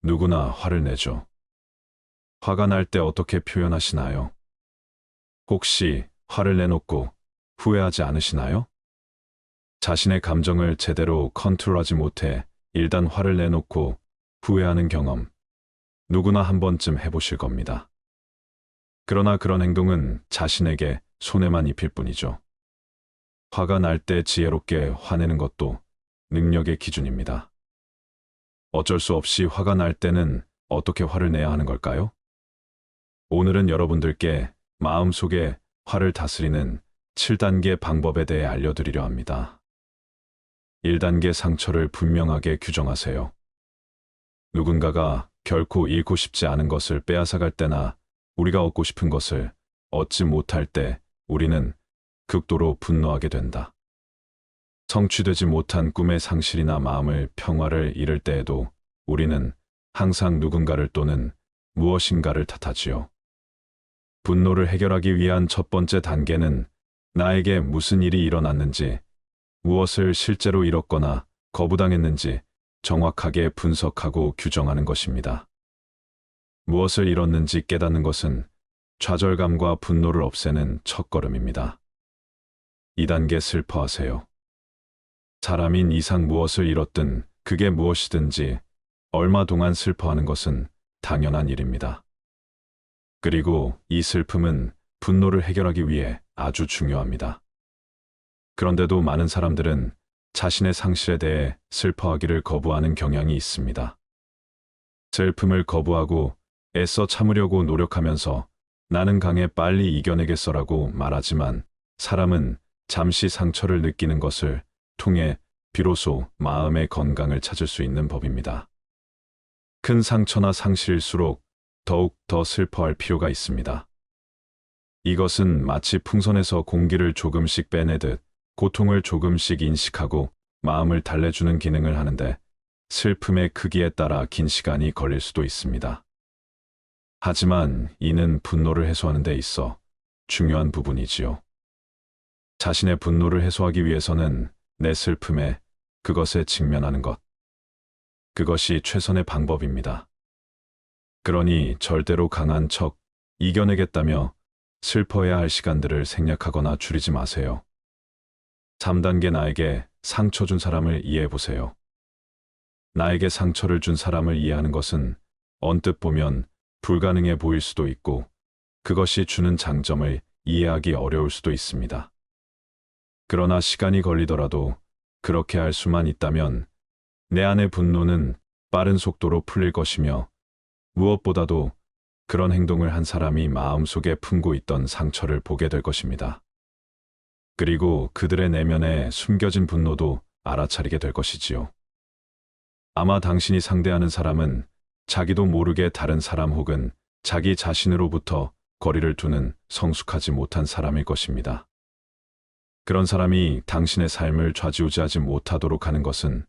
누구나 화를 내죠. 화가 날 때 어떻게 표현하시나요? 혹시 화를 내놓고 후회하지 않으시나요? 자신의 감정을 제대로 컨트롤하지 못해 일단 화를 내놓고 후회하는 경험, 누구나 한 번쯤 해보실 겁니다. 그러나 그런 행동은 자신에게 손해만 입힐 뿐이죠. 화가 날 때 지혜롭게 화내는 것도 능력의 기준입니다. 어쩔 수 없이 화가 날 때는 어떻게 화를 내야 하는 걸까요? 오늘은 여러분들께 마음속에 화를 다스리는 7단계 방법에 대해 알려드리려 합니다. 1단계 상처를 분명하게 규정하세요. 누군가가 결코 잃고 싶지 않은 것을 빼앗아갈 때나 우리가 얻고 싶은 것을 얻지 못할 때 우리는 극도로 분노하게 된다. 성취되지 못한 꿈의 상실이나 마음의 평화를 잃을 때에도 우리는 항상 누군가를 또는 무엇인가를 탓하지요. 분노를 해결하기 위한 첫 번째 단계는 나에게 무슨 일이 일어났는지, 무엇을 실제로 잃었거나 거부당했는지 정확하게 분석하고 규정하는 것입니다. 무엇을 잃었는지 깨닫는 것은 좌절감과 분노를 없애는 첫걸음입니다. 2단계 슬퍼하세요. 사람인 이상 무엇을 잃었든 그게 무엇이든지 얼마 동안 슬퍼하는 것은 당연한 일입니다. 그리고 이 슬픔은 분노를 해결하기 위해 아주 중요합니다. 그런데도 많은 사람들은 자신의 상실에 대해 슬퍼하기를 거부하는 경향이 있습니다. 슬픔을 거부하고 애써 참으려고 노력하면서 나는 강해 빨리 이겨내겠어라고 말하지만 사람은 잠시 상처를 느끼는 것을 통해 비로소 마음의 건강을 찾을 수 있는 법입니다. 큰 상처나 상실일수록 더욱 더 슬퍼할 필요가 있습니다. 이것은 마치 풍선에서 공기를 조금씩 빼내듯 고통을 조금씩 인식하고 마음을 달래주는 기능을 하는데 슬픔의 크기에 따라 긴 시간이 걸릴 수도 있습니다. 하지만 이는 분노를 해소하는 데 있어 중요한 부분이지요. 자신의 분노를 해소하기 위해서는 내 슬픔에 그것에 직면하는 것. 그것이 최선의 방법입니다. 그러니 절대로 강한 척 이겨내겠다며 슬퍼해야 할 시간들을 생략하거나 줄이지 마세요. 3단계 나에게 상처 준 사람을 이해해 보세요. 나에게 상처를 준 사람을 이해하는 것은 언뜻 보면 불가능해 보일 수도 있고 그것이 주는 장점을 이해하기 어려울 수도 있습니다. 그러나 시간이 걸리더라도 그렇게 할 수만 있다면 내 안의 분노는 빠른 속도로 풀릴 것이며 무엇보다도 그런 행동을 한 사람이 마음속에 품고 있던 상처를 보게 될 것입니다. 그리고 그들의 내면에 숨겨진 분노도 알아차리게 될 것이지요. 아마 당신이 상대하는 사람은 자기도 모르게 다른 사람 혹은 자기 자신으로부터 거리를 두는 성숙하지 못한 사람일 것입니다. 그런 사람이 당신의 삶을 좌지우지하지 못하도록 하는 것은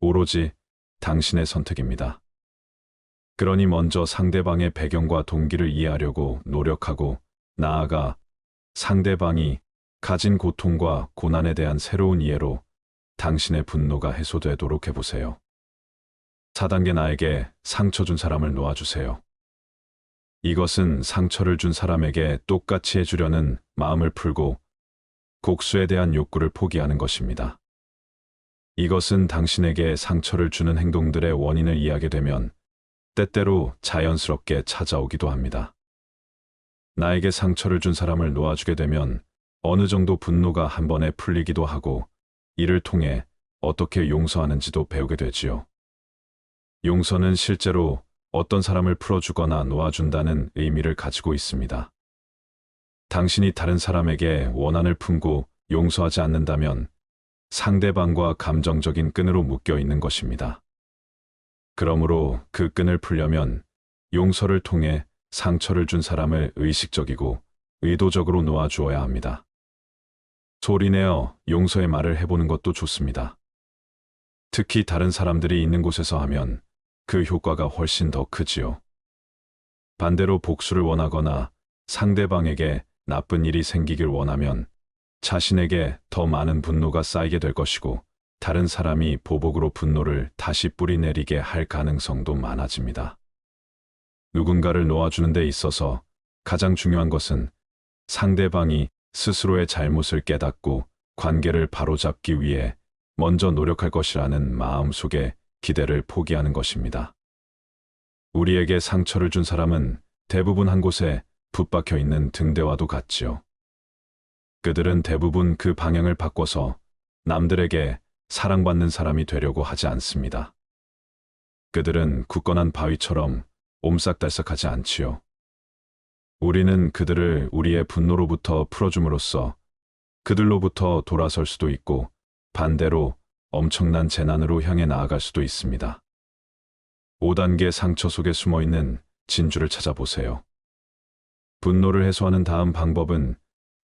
오로지 당신의 선택입니다. 그러니 먼저 상대방의 배경과 동기를 이해하려고 노력하고 나아가 상대방이 가진 고통과 고난에 대한 새로운 이해로 당신의 분노가 해소되도록 해보세요. 4단계 나에게 상처 준 사람을 놓아주세요. 이것은 상처를 준 사람에게 똑같이 해주려는 마음을 풀고 복수에 대한 욕구를 포기하는 것입니다. 이것은 당신에게 상처를 주는 행동들의 원인을 이해하게 되면 때때로 자연스럽게 찾아오기도 합니다. 나에게 상처를 준 사람을 놓아주게 되면 어느 정도 분노가 한 번에 풀리기도 하고 이를 통해 어떻게 용서하는지도 배우게 되지요. 용서는 실제로 어떤 사람을 풀어주거나 놓아준다는 의미를 가지고 있습니다. 당신이 다른 사람에게 원한을 품고 용서하지 않는다면 상대방과 감정적인 끈으로 묶여 있는 것입니다. 그러므로 그 끈을 풀려면 용서를 통해 상처를 준 사람을 의식적이고 의도적으로 놓아주어야 합니다. 소리내어 용서의 말을 해보는 것도 좋습니다. 특히 다른 사람들이 있는 곳에서 하면 그 효과가 훨씬 더 크지요. 반대로 복수를 원하거나 상대방에게 나쁜 일이 생기길 원하면 자신에게 더 많은 분노가 쌓이게 될 것이고 다른 사람이 보복으로 분노를 다시 뿌리내리게 할 가능성도 많아집니다. 누군가를 놓아주는 데 있어서 가장 중요한 것은 상대방이 스스로의 잘못을 깨닫고 관계를 바로잡기 위해 먼저 노력할 것이라는 마음속에 기대를 포기하는 것입니다. 우리에게 상처를 준 사람은 대부분 한 곳에 붙박혀 있는 등대와도 같지요. 그들은 대부분 그 방향을 바꿔서 남들에게 사랑받는 사람이 되려고 하지 않습니다. 그들은 굳건한 바위처럼 옴싹달싹하지 않지요. 우리는 그들을 우리의 분노로부터 풀어줌으로써 그들로부터 돌아설 수도 있고 반대로 엄청난 재난으로 향해 나아갈 수도 있습니다. 5단계 상처 속에 숨어있는 진주를 찾아보세요. 분노를 해소하는 다음 방법은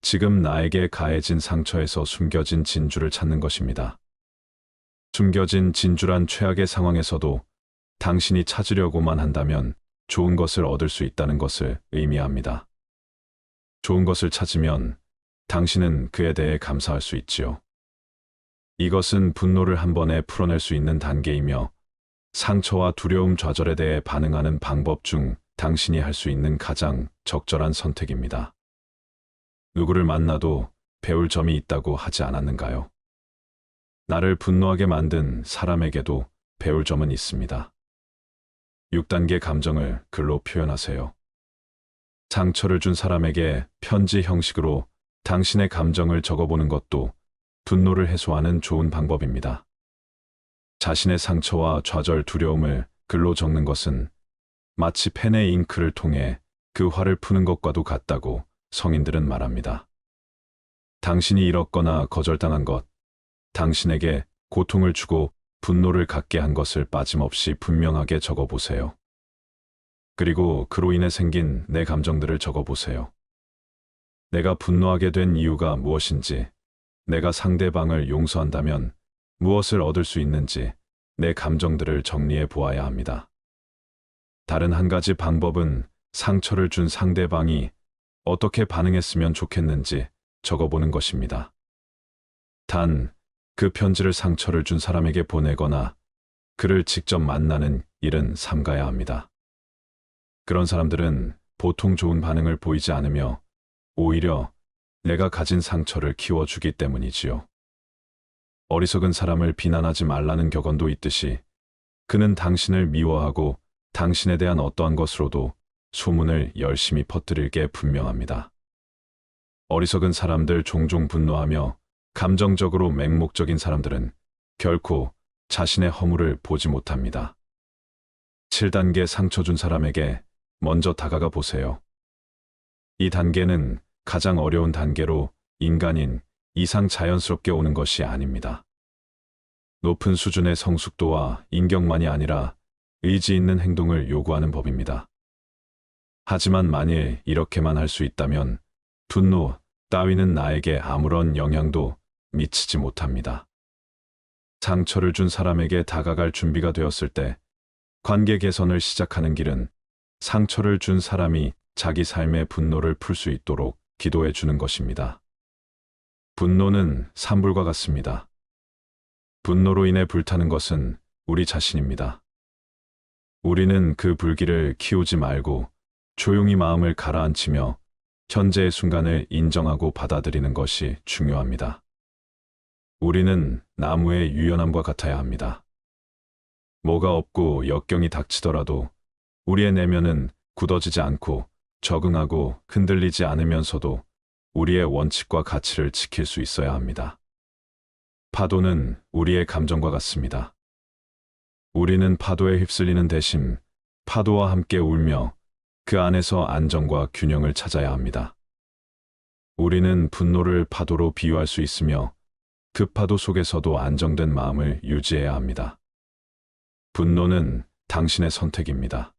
지금 나에게 가해진 상처에서 숨겨진 진주를 찾는 것입니다. 숨겨진 진주란 최악의 상황에서도 당신이 찾으려고만 한다면 좋은 것을 얻을 수 있다는 것을 의미합니다. 좋은 것을 찾으면 당신은 그에 대해 감사할 수 있지요. 이것은 분노를 한 번에 풀어낼 수 있는 단계이며 상처와 두려움 좌절에 대해 반응하는 방법 중 당신이 할 수 있는 가장 적절한 선택입니다. 누구를 만나도 배울 점이 있다고 하지 않았는가요? 나를 분노하게 만든 사람에게도 배울 점은 있습니다. 6단계 감정을 글로 표현하세요. 상처를 준 사람에게 편지 형식으로 당신의 감정을 적어보는 것도 분노를 해소하는 좋은 방법입니다. 자신의 상처와 좌절, 두려움을 글로 적는 것은 마치 펜의 잉크를 통해 그 화를 푸는 것과도 같다고 성인들은 말합니다. 당신이 잃었거나 거절당한 것, 당신에게 고통을 주고 분노를 갖게 한 것을 빠짐없이 분명하게 적어보세요. 그리고 그로 인해 생긴 내 감정들을 적어보세요. 내가 분노하게 된 이유가 무엇인지, 내가 상대방을 용서한다면 무엇을 얻을 수 있는지 내 감정들을 정리해 보아야 합니다. 다른 한 가지 방법은 상처를 준 상대방이 어떻게 반응했으면 좋겠는지 적어보는 것입니다. 단, 그 편지를 상처를 준 사람에게 보내거나 그를 직접 만나는 일은 삼가야 합니다. 그런 사람들은 보통 좋은 반응을 보이지 않으며 오히려 내가 가진 상처를 키워주기 때문이지요. 어리석은 사람을 비난하지 말라는 격언도 있듯이 그는 당신을 미워하고 당신에 대한 어떠한 것으로도 소문을 열심히 퍼뜨릴 게 분명합니다. 어리석은 사람들, 종종 분노하며 감정적으로 맹목적인 사람들은 결코 자신의 허물을 보지 못합니다. 7단계 상처 준 사람에게 먼저 다가가 보세요. 이 단계는 가장 어려운 단계로 인간인 이상 자연스럽게 오는 것이 아닙니다. 높은 수준의 성숙도와 인격만이 아니라 의지 있는 행동을 요구하는 법입니다. 하지만 만일 이렇게만 할 수 있다면 분노 따위는 나에게 아무런 영향도 미치지 못합니다. 상처를 준 사람에게 다가갈 준비가 되었을 때 관계 개선을 시작하는 길은 상처를 준 사람이 자기 삶의 분노를 풀 수 있도록 기도해 주는 것입니다. 분노는 산불과 같습니다. 분노로 인해 불타는 것은 우리 자신입니다. 우리는 그 불길을 키우지 말고 조용히 마음을 가라앉히며 현재의 순간을 인정하고 받아들이는 것이 중요합니다. 우리는 나무의 유연함과 같아야 합니다. 뭐가 없고 역경이 닥치더라도 우리의 내면은 굳어지지 않고 적응하고 흔들리지 않으면서도 우리의 원칙과 가치를 지킬 수 있어야 합니다. 파도는 우리의 감정과 같습니다. 우리는 파도에 휩쓸리는 대신 파도와 함께 울며 그 안에서 안정과 균형을 찾아야 합니다. 우리는 분노를 파도로 비유할 수 있으며 그 파도 속에서도 안정된 마음을 유지해야 합니다. 분노는 당신의 선택입니다.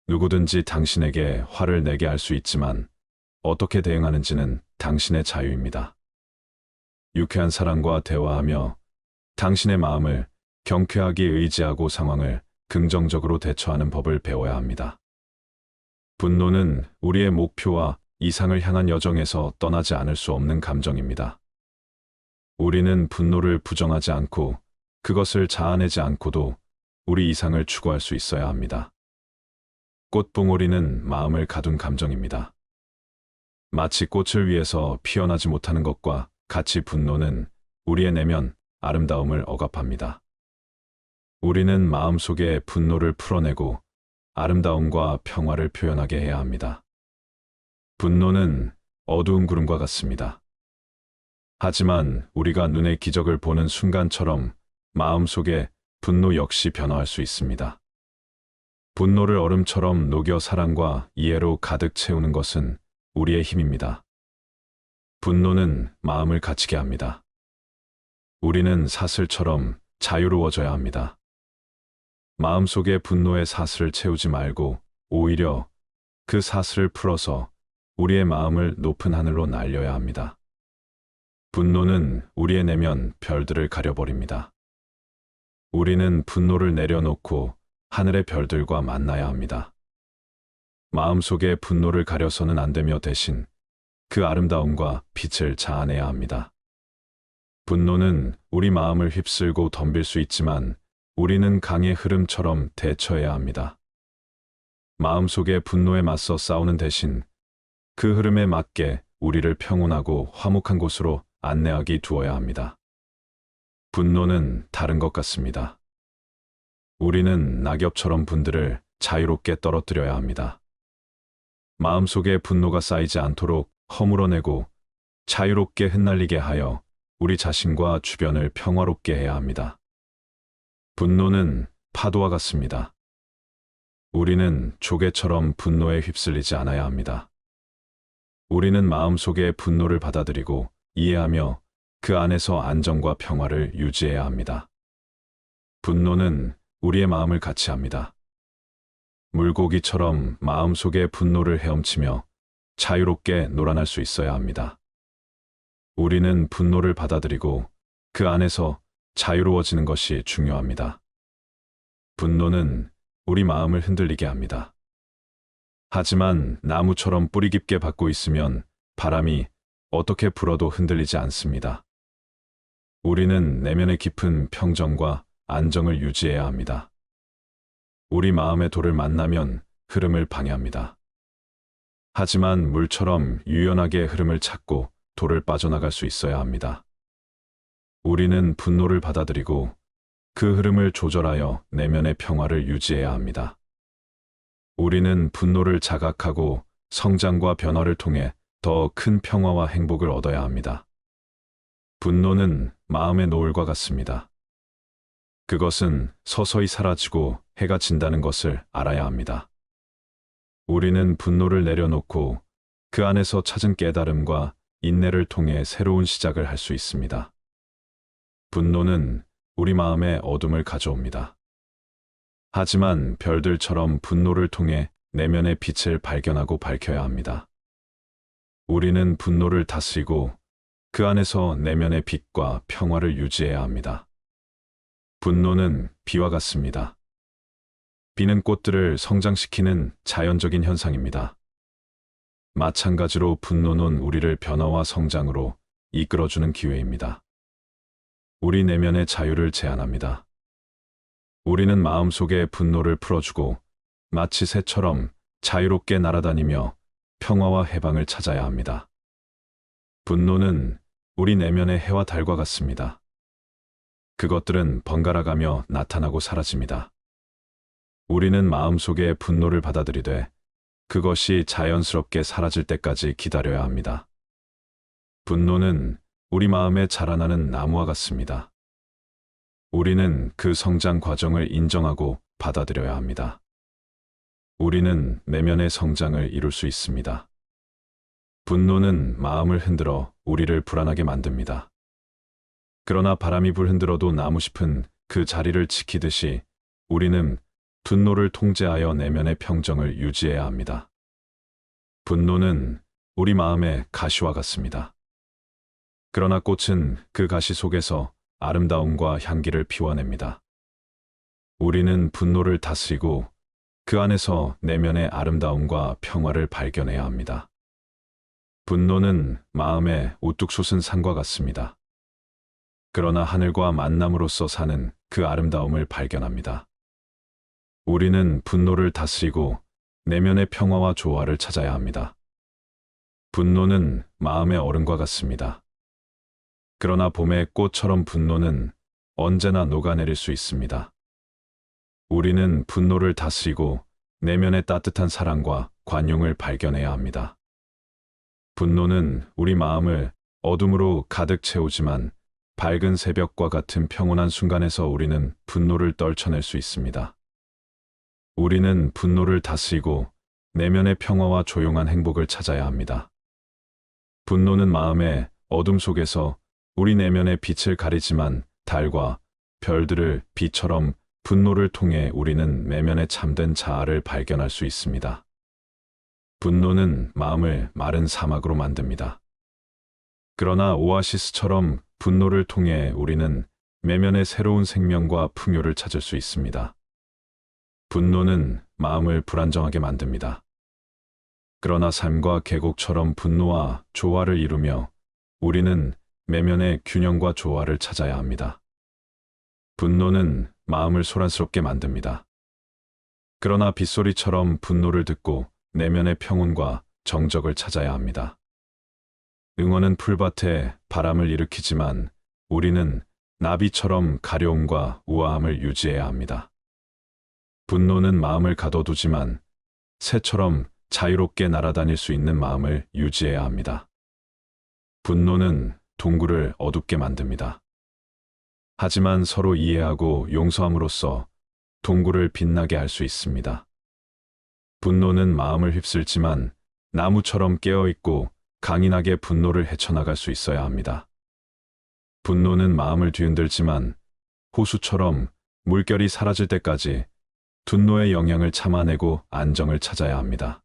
누구든지 당신에게 화를 내게 할 수 있지만 어떻게 대응하는지는 당신의 자유입니다. 유쾌한 사랑과 대화하며 당신의 마음을 경쾌하게 의지하고 상황을 긍정적으로 대처하는 법을 배워야 합니다. 분노는 우리의 목표와 이상을 향한 여정에서 떠나지 않을 수 없는 감정입니다. 우리는 분노를 부정하지 않고 그것을 자아내지 않고도 우리 이상을 추구할 수 있어야 합니다. 꽃봉오리는 마음을 가둔 감정입니다. 마치 꽃을 위해서 피어나지 못하는 것과 같이 분노는 우리의 내면 아름다움을 억압합니다. 우리는 마음속에 분노를 풀어내고 아름다움과 평화를 표현하게 해야 합니다. 분노는 어두운 구름과 같습니다. 하지만 우리가 눈의 기적을 보는 순간처럼 마음속에 분노 역시 변화할 수 있습니다. 분노를 얼음처럼 녹여 사랑과 이해로 가득 채우는 것은 우리의 힘입니다. 분노는 마음을 갇히게 합니다. 우리는 사슬처럼 자유로워져야 합니다. 마음속에 분노의 사슬을 채우지 말고 오히려 그 사슬을 풀어서 우리의 마음을 높은 하늘로 날려야 합니다. 분노는 우리의 내면 별들을 가려버립니다. 우리는 분노를 내려놓고 하늘의 별들과 만나야 합니다. 마음속에 분노를 가려서는 안 되며 대신 그 아름다움과 빛을 자아내야 합니다. 분노는 우리 마음을 휩쓸고 덤빌 수 있지만 우리는 강의 흐름처럼 대처해야 합니다. 마음속에 분노에 맞서 싸우는 대신 그 흐름에 맞게 우리를 평온하고 화목한 곳으로 안내하기 두어야 합니다. 분노는 다른 것 같습니다. 우리는 낙엽처럼 분들을 자유롭게 떨어뜨려야 합니다. 마음속에 분노가 쌓이지 않도록 허물어내고 자유롭게 흩날리게 하여 우리 자신과 주변을 평화롭게 해야 합니다. 분노는 파도와 같습니다. 우리는 조개처럼 분노에 휩쓸리지 않아야 합니다. 우리는 마음속에 분노를 받아들이고 이해하며 그 안에서 안정과 평화를 유지해야 합니다. 분노는 우리의 마음을 같이 합니다. 물고기처럼 마음속에 분노를 헤엄치며 자유롭게 놀아날 수 있어야 합니다. 우리는 분노를 받아들이고 그 안에서 자유로워지는 것이 중요합니다. 분노는 우리 마음을 흔들리게 합니다. 하지만 나무처럼 뿌리 깊게 박고 있으면 바람이 어떻게 불어도 흔들리지 않습니다. 우리는 내면의 깊은 평정과 안정을 유지해야 합니다. 우리 마음의 돌을 만나면 흐름을 방해합니다. 하지만 물처럼 유연하게 흐름을 찾고 돌을 빠져나갈 수 있어야 합니다. 우리는 분노를 받아들이고 그 흐름을 조절하여 내면의 평화를 유지해야 합니다. 우리는 분노를 자각하고 성장과 변화를 통해 더 큰 평화와 행복을 얻어야 합니다. 분노는 마음의 노을과 같습니다. 그것은 서서히 사라지고 해가 진다는 것을 알아야 합니다. 우리는 분노를 내려놓고 그 안에서 찾은 깨달음과 인내를 통해 새로운 시작을 할 수 있습니다. 분노는 우리 마음에 어둠을 가져옵니다. 하지만 별들처럼 분노를 통해 내면의 빛을 발견하고 밝혀야 합니다. 우리는 분노를 다스리고 그 안에서 내면의 빛과 평화를 유지해야 합니다. 분노는 비와 같습니다. 비는 꽃들을 성장시키는 자연적인 현상입니다. 마찬가지로 분노는 우리를 변화와 성장으로 이끌어주는 기회입니다. 우리 내면의 자유를 제한합니다. 우리는 마음속의 분노를 풀어주고 마치 새처럼 자유롭게 날아다니며 평화와 해방을 찾아야 합니다. 분노는 우리 내면의 해와 달과 같습니다. 그것들은 번갈아가며 나타나고 사라집니다. 우리는 마음속에 분노를 받아들이되 그것이 자연스럽게 사라질 때까지 기다려야 합니다. 분노는 우리 마음에 자라나는 나무와 같습니다. 우리는 그 성장 과정을 인정하고 받아들여야 합니다. 우리는 내면의 성장을 이룰 수 있습니다. 분노는 마음을 흔들어 우리를 불안하게 만듭니다. 그러나 바람이 불흔들어도 나무잎은 그 자리를 지키듯이 우리는 분노를 통제하여 내면의 평정을 유지해야 합니다. 분노는 우리 마음의 가시와 같습니다. 그러나 꽃은 그 가시 속에서 아름다움과 향기를 피워냅니다. 우리는 분노를 다스리고 그 안에서 내면의 아름다움과 평화를 발견해야 합니다. 분노는 마음에 우뚝 솟은 산과 같습니다. 그러나 하늘과 만남으로써 사는 그 아름다움을 발견합니다. 우리는 분노를 다스리고 내면의 평화와 조화를 찾아야 합니다. 분노는 마음의 얼음과 같습니다. 그러나 봄의 꽃처럼 분노는 언제나 녹아내릴 수 있습니다. 우리는 분노를 다스리고 내면의 따뜻한 사랑과 관용을 발견해야 합니다. 분노는 우리 마음을 어둠으로 가득 채우지만 밝은 새벽과 같은 평온한 순간에서 우리는 분노를 떨쳐낼 수 있습니다. 우리는 분노를 다스리고 내면의 평화와 조용한 행복을 찾아야 합니다. 분노는 마음의 어둠 속에서 우리 내면의 빛을 가리지만 달과 별들을 빛처럼 분노를 통해 우리는 내면의 참된 자아를 발견할 수 있습니다. 분노는 마음을 마른 사막으로 만듭니다. 그러나 오아시스처럼 분노를 통해 우리는 내면의 새로운 생명과 풍요를 찾을 수 있습니다. 분노는 마음을 불안정하게 만듭니다. 그러나 삶과 계곡처럼 분노와 조화를 이루며 우리는 내면의 균형과 조화를 찾아야 합니다. 분노는 마음을 소란스럽게 만듭니다. 그러나 빗소리처럼 분노를 듣고 내면의 평온과 정적을 찾아야 합니다. 응원은 풀밭에 바람을 일으키지만 우리는 나비처럼 가려움과 우아함을 유지해야 합니다. 분노는 마음을 가둬두지만 새처럼 자유롭게 날아다닐 수 있는 마음을 유지해야 합니다. 분노는 동굴을 어둡게 만듭니다. 하지만 서로 이해하고 용서함으로써 동굴을 빛나게 할 수 있습니다. 분노는 마음을 휩쓸지만 나무처럼 깨어있고 강인하게 분노를 헤쳐나갈 수 있어야 합니다. 분노는 마음을 뒤흔들지만 호수처럼 물결이 사라질 때까지 분노의 영향을 참아내고 안정을 찾아야 합니다.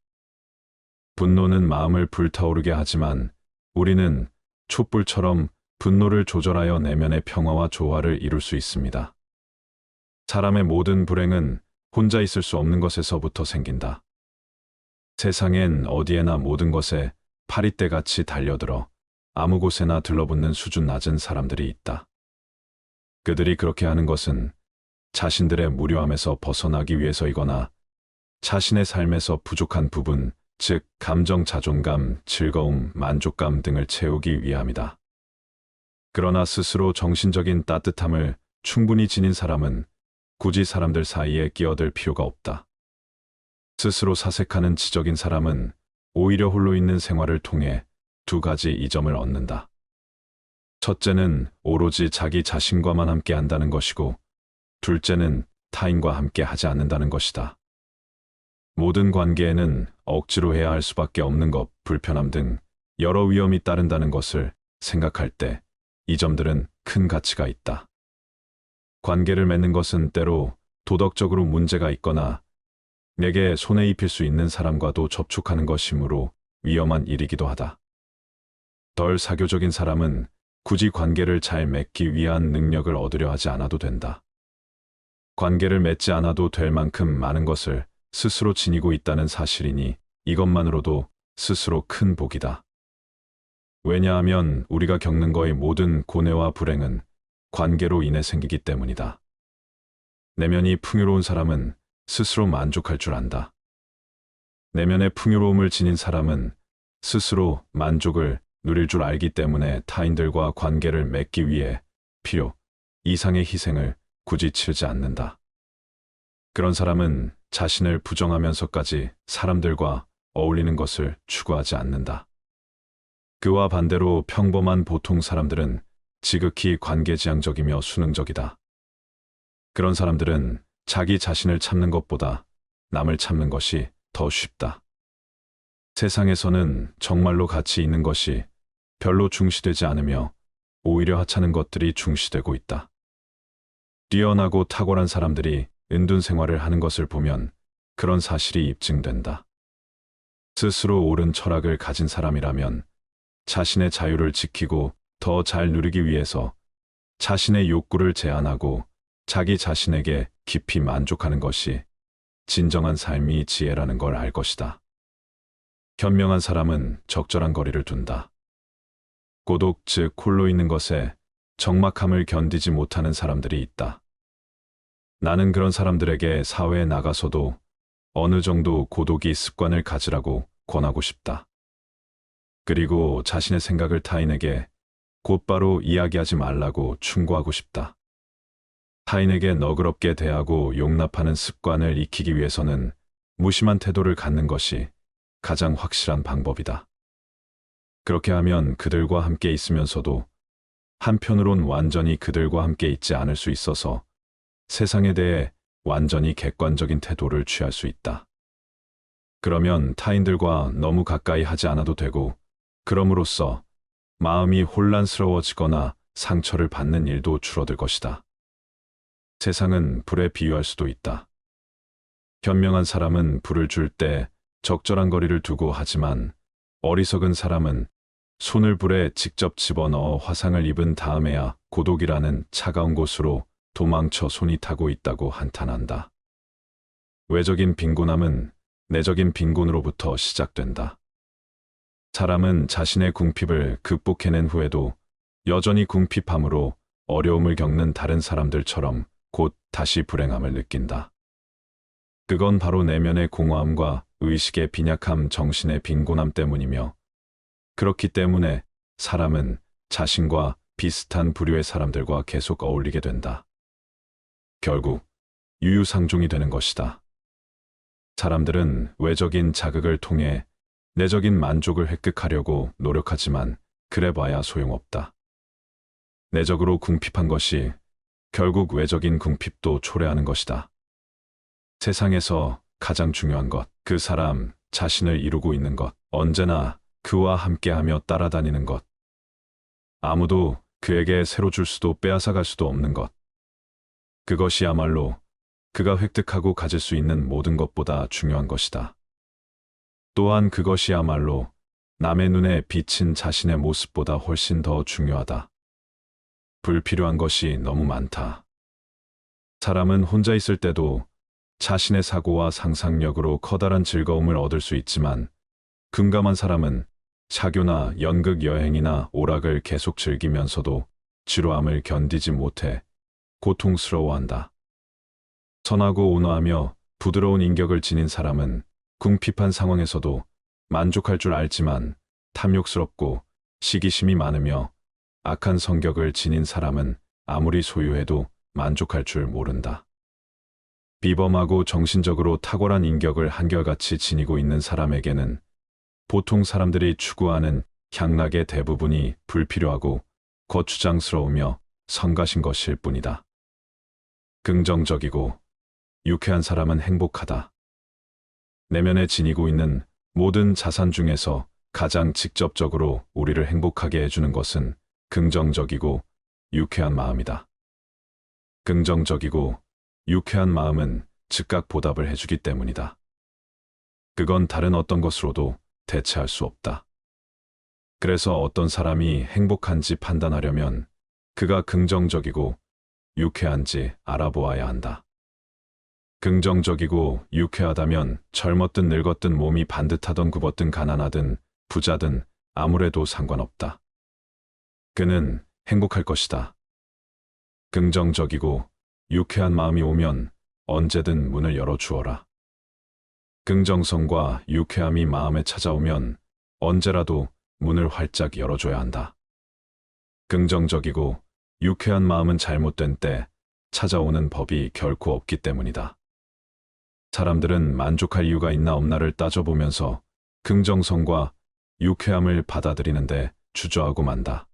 분노는 마음을 불타오르게 하지만 우리는 촛불처럼 분노를 조절하여 내면의 평화와 조화를 이룰 수 있습니다. 사람의 모든 불행은 혼자 있을 수 없는 것에서부터 생긴다. 세상엔 어디에나 모든 것에 파리떼같이 달려들어 아무 곳에나 들러붙는 수준 낮은 사람들이 있다. 그들이 그렇게 하는 것은 자신들의 무료함에서 벗어나기 위해서이거나 자신의 삶에서 부족한 부분, 즉 감정, 자존감, 즐거움, 만족감 등을 채우기 위함이다. 그러나 스스로 정신적인 따뜻함을 충분히 지닌 사람은 굳이 사람들 사이에 끼어들 필요가 없다. 스스로 사색하는 지적인 사람은 오히려 홀로 있는 생활을 통해 두 가지 이점을 얻는다. 첫째는 오로지 자기 자신과만 함께 한다는 것이고, 둘째는 타인과 함께 하지 않는다는 것이다. 모든 관계에는 억지로 해야 할 수밖에 없는 것, 불편함 등 여러 위험이 따른다는 것을 생각할 때 이 점들은 큰 가치가 있다. 관계를 맺는 것은 때로 도덕적으로 문제가 있거나 내게 손해 입힐 수 있는 사람과도 접촉하는 것이므로 위험한 일이기도 하다. 덜 사교적인 사람은 굳이 관계를 잘 맺기 위한 능력을 얻으려 하지 않아도 된다. 관계를 맺지 않아도 될 만큼 많은 것을 스스로 지니고 있다는 사실이니 이것만으로도 스스로 큰 복이다. 왜냐하면 우리가 겪는 거의 모든 고뇌와 불행은 관계로 인해 생기기 때문이다. 내면이 풍요로운 사람은 스스로 만족할 줄 안다. 내면의 풍요로움을 지닌 사람은 스스로 만족을 누릴 줄 알기 때문에 타인들과 관계를 맺기 위해 필요 이상의 희생을 굳이 치르지 않는다. 그런 사람은 자신을 부정하면서까지 사람들과 어울리는 것을 추구하지 않는다. 그와 반대로 평범한 보통 사람들은 지극히 관계지향적이며 수능적이다. 그런 사람들은 자기 자신을 참는 것보다 남을 참는 것이 더 쉽다. 세상에서는 정말로 가치 있는 것이 별로 중시되지 않으며 오히려 하찮은 것들이 중시되고 있다. 뛰어나고 탁월한 사람들이 은둔 생활을 하는 것을 보면 그런 사실이 입증된다. 스스로 옳은 철학을 가진 사람이라면 자신의 자유를 지키고 더 잘 누리기 위해서 자신의 욕구를 제한하고 자기 자신에게 깊이 만족하는 것이 진정한 삶이 지혜라는 걸 알 것이다. 현명한 사람은 적절한 거리를 둔다. 고독, 즉 홀로 있는 것에 적막함을 견디지 못하는 사람들이 있다. 나는 그런 사람들에게 사회에 나가서도 어느 정도 고독이 습관을 가지라고 권하고 싶다. 그리고 자신의 생각을 타인에게 곧바로 이야기하지 말라고 충고하고 싶다. 타인에게 너그럽게 대하고 용납하는 습관을 익히기 위해서는 무심한 태도를 갖는 것이 가장 확실한 방법이다. 그렇게 하면 그들과 함께 있으면서도 한편으론 완전히 그들과 함께 있지 않을 수 있어서 세상에 대해 완전히 객관적인 태도를 취할 수 있다. 그러면 타인들과 너무 가까이 하지 않아도 되고, 그럼으로써 마음이 혼란스러워지거나 상처를 받는 일도 줄어들 것이다. 세상은 불에 비유할 수도 있다. 현명한 사람은 불을 줄 때 적절한 거리를 두고 하지만 어리석은 사람은 손을 불에 직접 집어넣어 화상을 입은 다음에야 고독이라는 차가운 곳으로 도망쳐 손이 타고 있다고 한탄한다. 외적인 빈곤함은 내적인 빈곤으로부터 시작된다. 사람은 자신의 궁핍을 극복해낸 후에도 여전히 궁핍함으로 어려움을 겪는 다른 사람들처럼 곧 다시 불행함을 느낀다. 그건 바로 내면의 공허함과 의식의 빈약함, 정신의 빈곤함 때문이며, 그렇기 때문에 사람은 자신과 비슷한 부류의 사람들과 계속 어울리게 된다. 결국 유유상종이 되는 것이다. 사람들은 외적인 자극을 통해 내적인 만족을 획득하려고 노력하지만 그래봐야 소용없다. 내적으로 궁핍한 것이 결국 외적인 궁핍도 초래하는 것이다. 세상에서 가장 중요한 것, 그 사람 자신을 이루고 있는 것, 언제나 그와 함께하며 따라다니는 것, 아무도 그에게 새로 줄 수도 빼앗아갈 수도 없는 것, 그것이야말로 그가 획득하고 가질 수 있는 모든 것보다 중요한 것이다. 또한 그것이야말로 남의 눈에 비친 자신의 모습보다 훨씬 더 중요하다. 불필요한 것이 너무 많다. 사람은 혼자 있을 때도 자신의 사고와 상상력으로 커다란 즐거움을 얻을 수 있지만, 금감한 사람은 사교나 연극 여행이나 오락을 계속 즐기면서도 지루함을 견디지 못해 고통스러워한다. 선하고 온화하며 부드러운 인격을 지닌 사람은 궁핍한 상황에서도 만족할 줄 알지만, 탐욕스럽고 시기심이 많으며 악한 성격을 지닌 사람은 아무리 소유해도 만족할 줄 모른다. 비범하고 정신적으로 탁월한 인격을 한결같이 지니고 있는 사람에게는 보통 사람들이 추구하는 향락의 대부분이 불필요하고 거추장스러우며 성가신 것일 뿐이다. 긍정적이고 유쾌한 사람은 행복하다. 내면에 지니고 있는 모든 자산 중에서 가장 직접적으로 우리를 행복하게 해주는 것은 긍정적이고 유쾌한 마음이다. 긍정적이고 유쾌한 마음은 즉각 보답을 해주기 때문이다. 그건 다른 어떤 것으로도 대체할 수 없다. 그래서 어떤 사람이 행복한지 판단하려면 그가 긍정적이고 유쾌한지 알아보아야 한다. 긍정적이고 유쾌하다면 젊었든 늙었든 몸이 반듯하던 굽었든 가난하든 부자든 아무래도 상관없다. 그는 행복할 것이다. 긍정적이고 유쾌한 마음이 오면 언제든 문을 열어주어라. 긍정성과 유쾌함이 마음에 찾아오면 언제라도 문을 활짝 열어줘야 한다. 긍정적이고 유쾌한 마음은 잘못된 때 찾아오는 법이 결코 없기 때문이다. 사람들은 만족할 이유가 있나 없나를 따져보면서 긍정성과 유쾌함을 받아들이는데 주저하고 만다.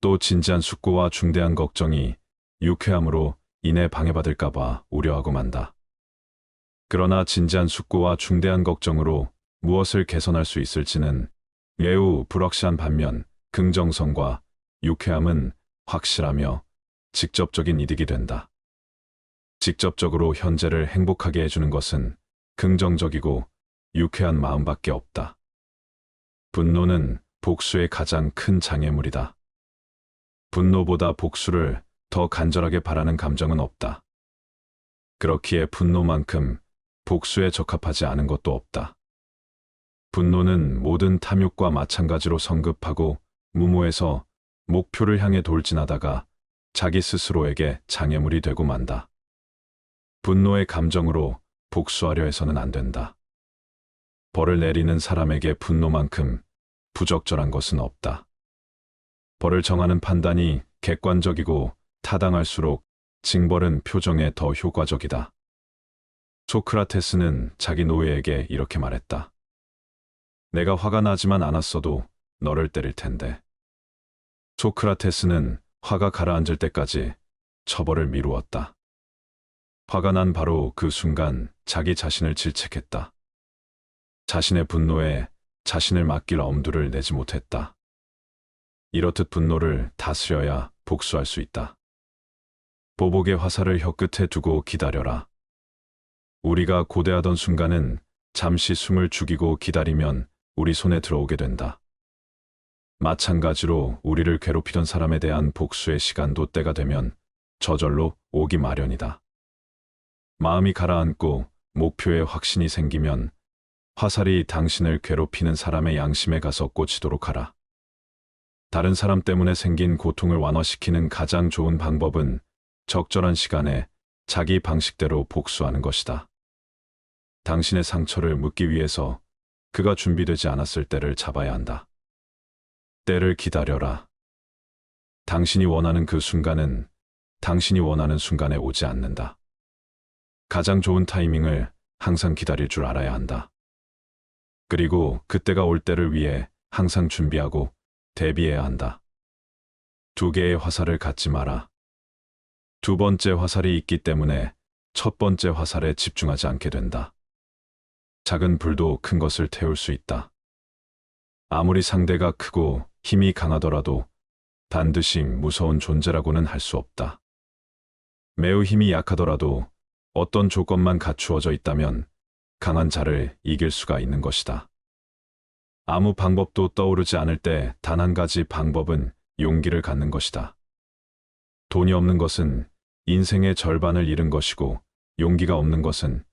또 진지한 숙고와 중대한 걱정이 유쾌함으로 인해 방해받을까봐 우려하고 만다. 그러나 진지한 숙고와 중대한 걱정으로 무엇을 개선할 수 있을지는 매우 불확실한 반면, 긍정성과 유쾌함은 확실하며 직접적인 이득이 된다. 직접적으로 현재를 행복하게 해주는 것은 긍정적이고 유쾌한 마음밖에 없다. 분노는 복수의 가장 큰 장애물이다. 분노보다 복수를 더 간절하게 바라는 감정은 없다. 그렇기에 분노만큼 복수에 적합하지 않은 것도 없다. 분노는 모든 탐욕과 마찬가지로 성급하고 무모해서 목표를 향해 돌진하다가 자기 스스로에게 장애물이 되고 만다. 분노의 감정으로 복수하려 해서는 안 된다. 벌을 내리는 사람에게 분노만큼 부적절한 것은 없다. 벌을 정하는 판단이 객관적이고 타당할수록 징벌은 표정에 더 효과적이다. 소크라테스는 자기 노예에게 이렇게 말했다. 내가 화가 나지만 않았어도 너를 때릴 텐데. 소크라테스는 화가 가라앉을 때까지 처벌을 미루었다. 화가 난 바로 그 순간 자기 자신을 질책했다. 자신의 분노에 자신을 맡길 엄두를 내지 못했다. 이렇듯 분노를 다스려야 복수할 수 있다. 보복의 화살을 혀끝에 두고 기다려라. 우리가 고대하던 순간은 잠시 숨을 죽이고 기다리면 우리 손에 들어오게 된다. 마찬가지로 우리를 괴롭히던 사람에 대한 복수의 시간도 때가 되면 저절로 오기 마련이다. 마음이 가라앉고 목표에 확신이 생기면 화살이 당신을 괴롭히는 사람의 양심에 가서 꽂히도록 하라. 다른 사람 때문에 생긴 고통을 완화시키는 가장 좋은 방법은 적절한 시간에 자기 방식대로 복수하는 것이다. 당신의 상처를 묻기 위해서 그가 준비되지 않았을 때를 잡아야 한다. 때를 기다려라. 당신이 원하는 그 순간은 당신이 원하는 순간에 오지 않는다. 가장 좋은 타이밍을 항상 기다릴 줄 알아야 한다. 그리고 그때가 올 때를 위해 항상 준비하고 대비해야 한다. 두 개의 화살을 갖지 마라. 두 번째 화살이 있기 때문에 첫 번째 화살에 집중하지 않게 된다. 작은 불도 큰 것을 태울 수 있다. 아무리 상대가 크고 힘이 강하더라도 반드시 무서운 존재라고는 할 수 없다. 매우 힘이 약하더라도 어떤 조건만 갖추어져 있다면 강한 자를 이길 수가 있는 것이다. 아무 방법도 떠오르지 않을 때 단 한 가지 방법은 용기를 갖는 것이다. 돈이 없는 것은 인생의 절반을 잃은 것이고 용기가 없는 것은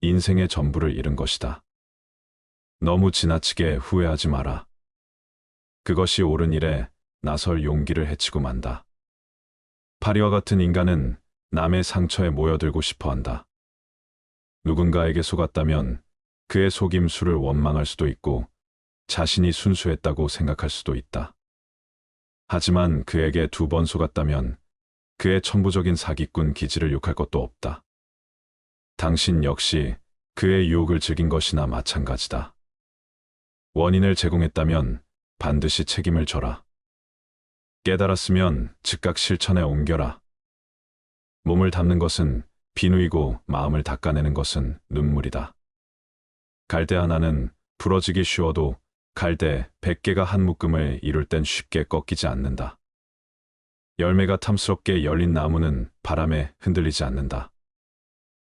인생의 전부를 잃은 것이다. 너무 지나치게 후회하지 마라. 그것이 옳은 일에 나설 용기를 해치고 만다. 파리와 같은 인간은 남의 상처에 모여들고 싶어 한다. 누군가에게 속았다면 그의 속임수를 원망할 수도 있고 자신이 순수했다고 생각할 수도 있다. 하지만 그에게 두 번 속았다면 그의 천부적인 사기꾼 기질을 욕할 것도 없다. 당신 역시 그의 유혹을 즐긴 것이나 마찬가지다. 원인을 제공했다면 반드시 책임을 져라. 깨달았으면 즉각 실천에 옮겨라. 몸을 담는 것은 비누이고 마음을 닦아내는 것은 눈물이다. 갈대 하나는 부러지기 쉬워도 갈대 100개가 한 묶음을 이룰 땐 쉽게 꺾이지 않는다. 열매가 탐스럽게 열린 나무는 바람에 흔들리지 않는다.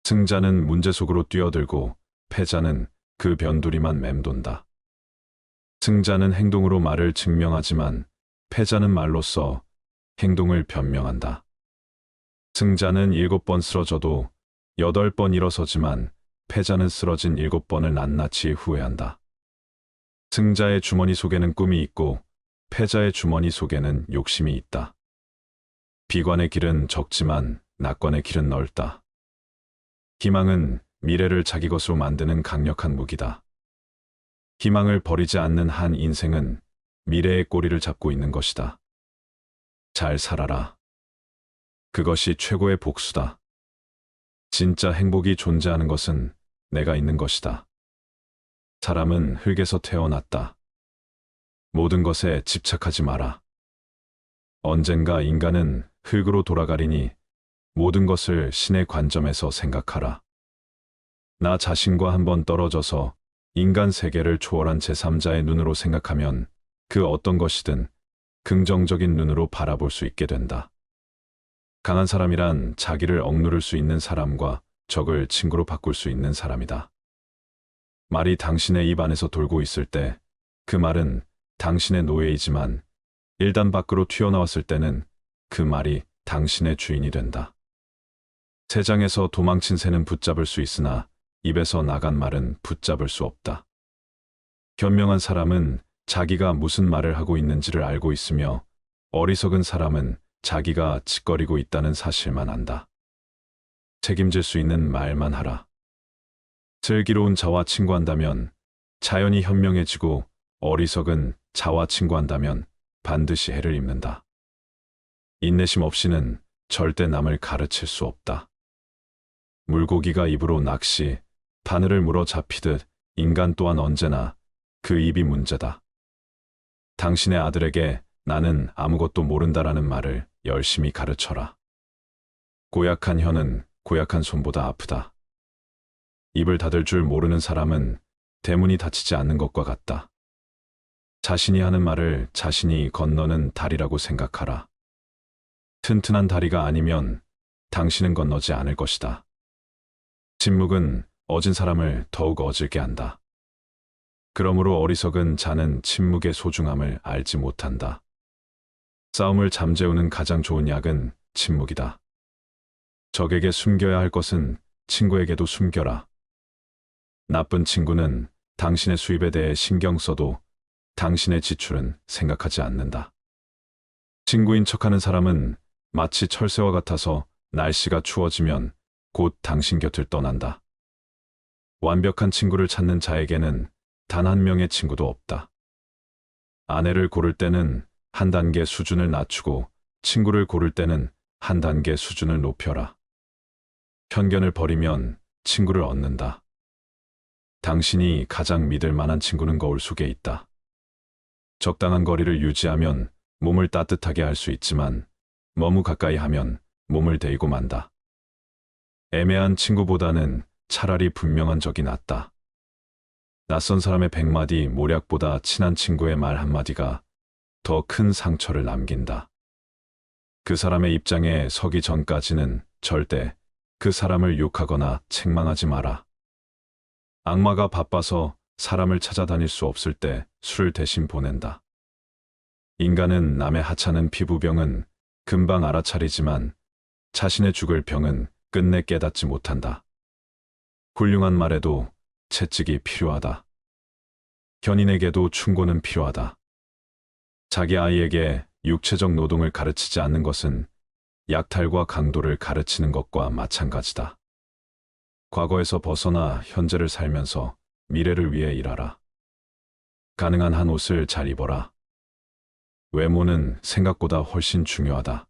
승자는 문제 속으로 뛰어들고 패자는 그 변두리만 맴돈다. 승자는 행동으로 말을 증명하지만 패자는 말로써 행동을 변명한다. 승자는 7번 쓰러져도 8번 일어서지만 패자는 쓰러진 7번을 낱낱이 후회한다. 승자의 주머니 속에는 꿈이 있고 패자의 주머니 속에는 욕심이 있다. 비관의 길은 적지만 낙관의 길은 넓다. 희망은 미래를 자기 것으로 만드는 강력한 무기다. 희망을 버리지 않는 한 인생은 미래의 꼬리를 잡고 있는 것이다. 잘 살아라. 그것이 최고의 복수다. 진짜 행복이 존재하는 것은 내가 있는 것이다. 사람은 흙에서 태어났다. 모든 것에 집착하지 마라. 언젠가 인간은 흙으로 돌아가리니 모든 것을 신의 관점에서 생각하라. 나 자신과 한번 떨어져서 인간 세계를 초월한 제3자의 눈으로 생각하면 그 어떤 것이든 긍정적인 눈으로 바라볼 수 있게 된다. 강한 사람이란 자기를 억누를 수 있는 사람과 적을 친구로 바꿀 수 있는 사람이다. 말이 당신의 입 안에서 돌고 있을 때 그 말은 당신의 노예이지만 일단 밖으로 튀어나왔을 때는 그 말이 당신의 주인이 된다. 새장에서 도망친 새는 붙잡을 수 있으나 입에서 나간 말은 붙잡을 수 없다. 현명한 사람은 자기가 무슨 말을 하고 있는지를 알고 있으며 어리석은 사람은 자기가 짓거리고 있다는 사실만 안다. 책임질 수 있는 말만 하라. 슬기로운 자와 친구한다면 자연히 현명해지고 어리석은 자와 친구한다면 반드시 해를 입는다. 인내심 없이는 절대 남을 가르칠 수 없다. 물고기가 입으로 낚시, 바늘을 물어 잡히듯 인간 또한 언제나 그 입이 문제다. 당신의 아들에게 나는 아무것도 모른다라는 말을 열심히 가르쳐라. 고약한 혀는 고약한 손보다 아프다. 입을 닫을 줄 모르는 사람은 대문이 닫히지 않는 것과 같다. 자신이 하는 말을 자신이 건너는 다리라고 생각하라. 튼튼한 다리가 아니면 당신은 건너지 않을 것이다. 침묵은 어진 사람을 더욱 어질게 한다. 그러므로 어리석은 자는 침묵의 소중함을 알지 못한다. 싸움을 잠재우는 가장 좋은 약은 침묵이다. 적에게 숨겨야 할 것은 친구에게도 숨겨라. 나쁜 친구는 당신의 수입에 대해 신경 써도 당신의 지출은 생각하지 않는다. 친구인 척하는 사람은 마치 철새와 같아서 날씨가 추워지면 곧 당신 곁을 떠난다. 완벽한 친구를 찾는 자에게는 단 한 명의 친구도 없다. 아내를 고를 때는 한 단계 수준을 낮추고 친구를 고를 때는 한 단계 수준을 높여라. 편견을 버리면 친구를 얻는다. 당신이 가장 믿을 만한 친구는 거울 속에 있다. 적당한 거리를 유지하면 몸을 따뜻하게 할 수 있지만 너무 가까이 하면 몸을 데이고 만다. 애매한 친구보다는 차라리 분명한 적이 낫다. 낯선 사람의 100마디 모략보다 친한 친구의 말 한마디가 더 큰 상처를 남긴다. 그 사람의 입장에 서기 전까지는 절대 그 사람을 욕하거나 책망하지 마라. 악마가 바빠서 사람을 찾아다닐 수 없을 때 술을 대신 보낸다. 인간은 남의 하찮은 피부병은 금방 알아차리지만 자신의 죽을 병은 끝내 깨닫지 못한다. 훌륭한 말에도 채찍이 필요하다. 견인에게도 충고는 필요하다. 자기 아이에게 육체적 노동을 가르치지 않는 것은 약탈과 강도를 가르치는 것과 마찬가지다. 과거에서 벗어나 현재를 살면서 미래를 위해 일하라. 가능한 한 옷을 잘 입어라. 외모는 생각보다 훨씬 중요하다.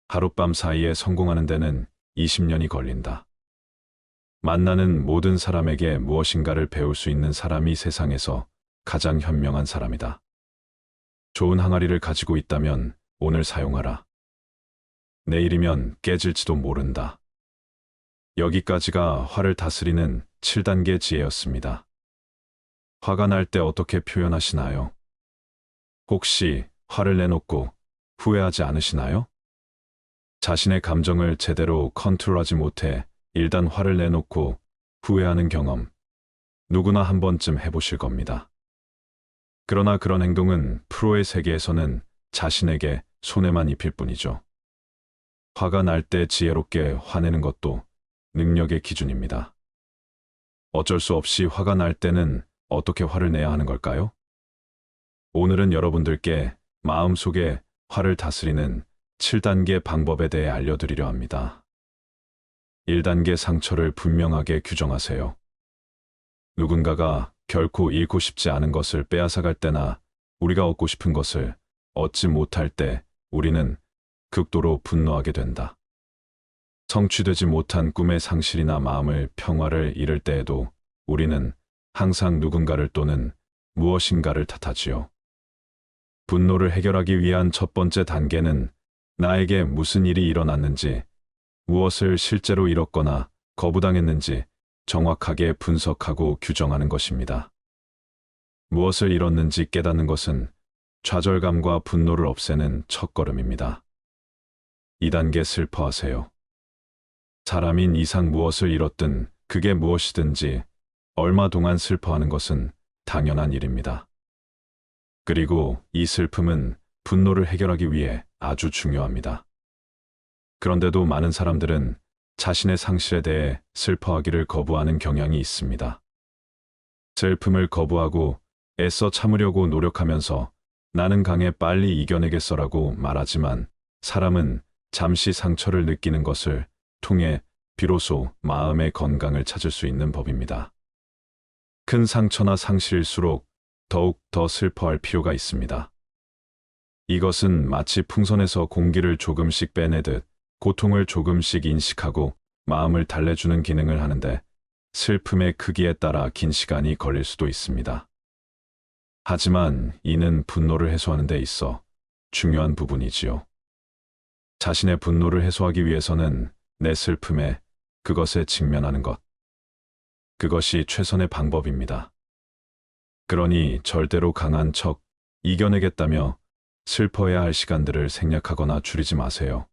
하룻밤 사이에 성공하는 데는 20년이 걸린다. 만나는 모든 사람에게 무엇인가를 배울 수 있는 사람이 세상에서 가장 현명한 사람이다. 좋은 항아리를 가지고 있다면 오늘 사용하라. 내일이면 깨질지도 모른다. 여기까지가 화를 다스리는 7단계 지혜였습니다. 화가 날 때 어떻게 표현하시나요? 혹시 화를 내놓고 후회하지 않으시나요? 자신의 감정을 제대로 컨트롤하지 못해 일단 화를 내놓고 후회하는 경험, 누구나 한 번쯤 해보실 겁니다. 그러나 그런 행동은 프로의 세계에서는 자신에게 손해만 입힐 뿐이죠. 화가 날 때 지혜롭게 화내는 것도 능력의 기준입니다. 어쩔 수 없이 화가 날 때는 어떻게 화를 내야 하는 걸까요? 오늘은 여러분들께 마음속에 화를 다스리는 7단계 방법에 대해 알려드리려 합니다. 1단계 상처를 분명하게 규정하세요. 누군가가 결코 잃고 싶지 않은 것을 빼앗아갈 때나 우리가 얻고 싶은 것을 얻지 못할 때 우리는 극도로 분노하게 된다. 성취되지 못한 꿈의 상실이나 마음의 평화를 잃을 때에도 우리는 항상 누군가를 또는 무엇인가를 탓하지요. 분노를 해결하기 위한 첫 번째 단계는 나에게 무슨 일이 일어났는지, 무엇을 실제로 잃었거나 거부당했는지 정확하게 분석하고 규정하는 것입니다. 무엇을 잃었는지 깨닫는 것은 좌절감과 분노를 없애는 첫걸음입니다. 2단계 슬퍼하세요. 사람인 이상 무엇을 잃었든 그게 무엇이든지 얼마 동안 슬퍼하는 것은 당연한 일입니다. 그리고 이 슬픔은 분노를 해결하기 위해 아주 중요합니다. 그런데도 많은 사람들은 자신의 상실에 대해 슬퍼하기를 거부하는 경향이 있습니다. 슬픔을 거부하고 애써 참으려고 노력하면서 나는 강해 빨리 이겨내겠어라고 말하지만 사람은 잠시 상처를 느끼는 것을 통해 비로소 마음의 건강을 찾을 수 있는 법입니다. 큰 상처나 상실일수록 더욱 더 슬퍼할 필요가 있습니다. 이것은 마치 풍선에서 공기를 조금씩 빼내듯 고통을 조금씩 인식하고 마음을 달래주는 기능을 하는데 슬픔의 크기에 따라 긴 시간이 걸릴 수도 있습니다. 하지만 이는 분노를 해소하는 데 있어 중요한 부분이지요. 자신의 분노를 해소하기 위해서는 내 슬픔에 그것에 직면하는 것. 그것이 최선의 방법입니다. 그러니 절대로 강한 척 이겨내겠다며 슬퍼해야 할 시간들을 생략하거나 줄이지 마세요.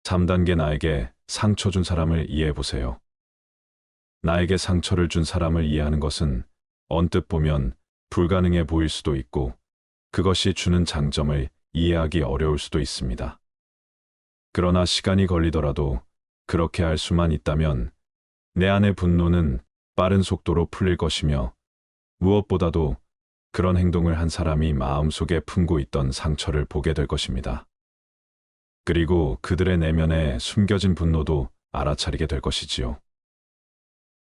3단계 나에게 상처 준 사람을 이해해 보세요. 나에게 상처를 준 사람을 이해하는 것은 언뜻 보면 불가능해 보일 수도 있고 그것이 주는 장점을 이해하기 어려울 수도 있습니다. 그러나 시간이 걸리더라도 그렇게 할 수만 있다면 내 안의 분노는 빠른 속도로 풀릴 것이며 무엇보다도 그런 행동을 한 사람이 마음속에 품고 있던 상처를 보게 될 것입니다. 그리고 그들의 내면에 숨겨진 분노도 알아차리게 될 것이지요.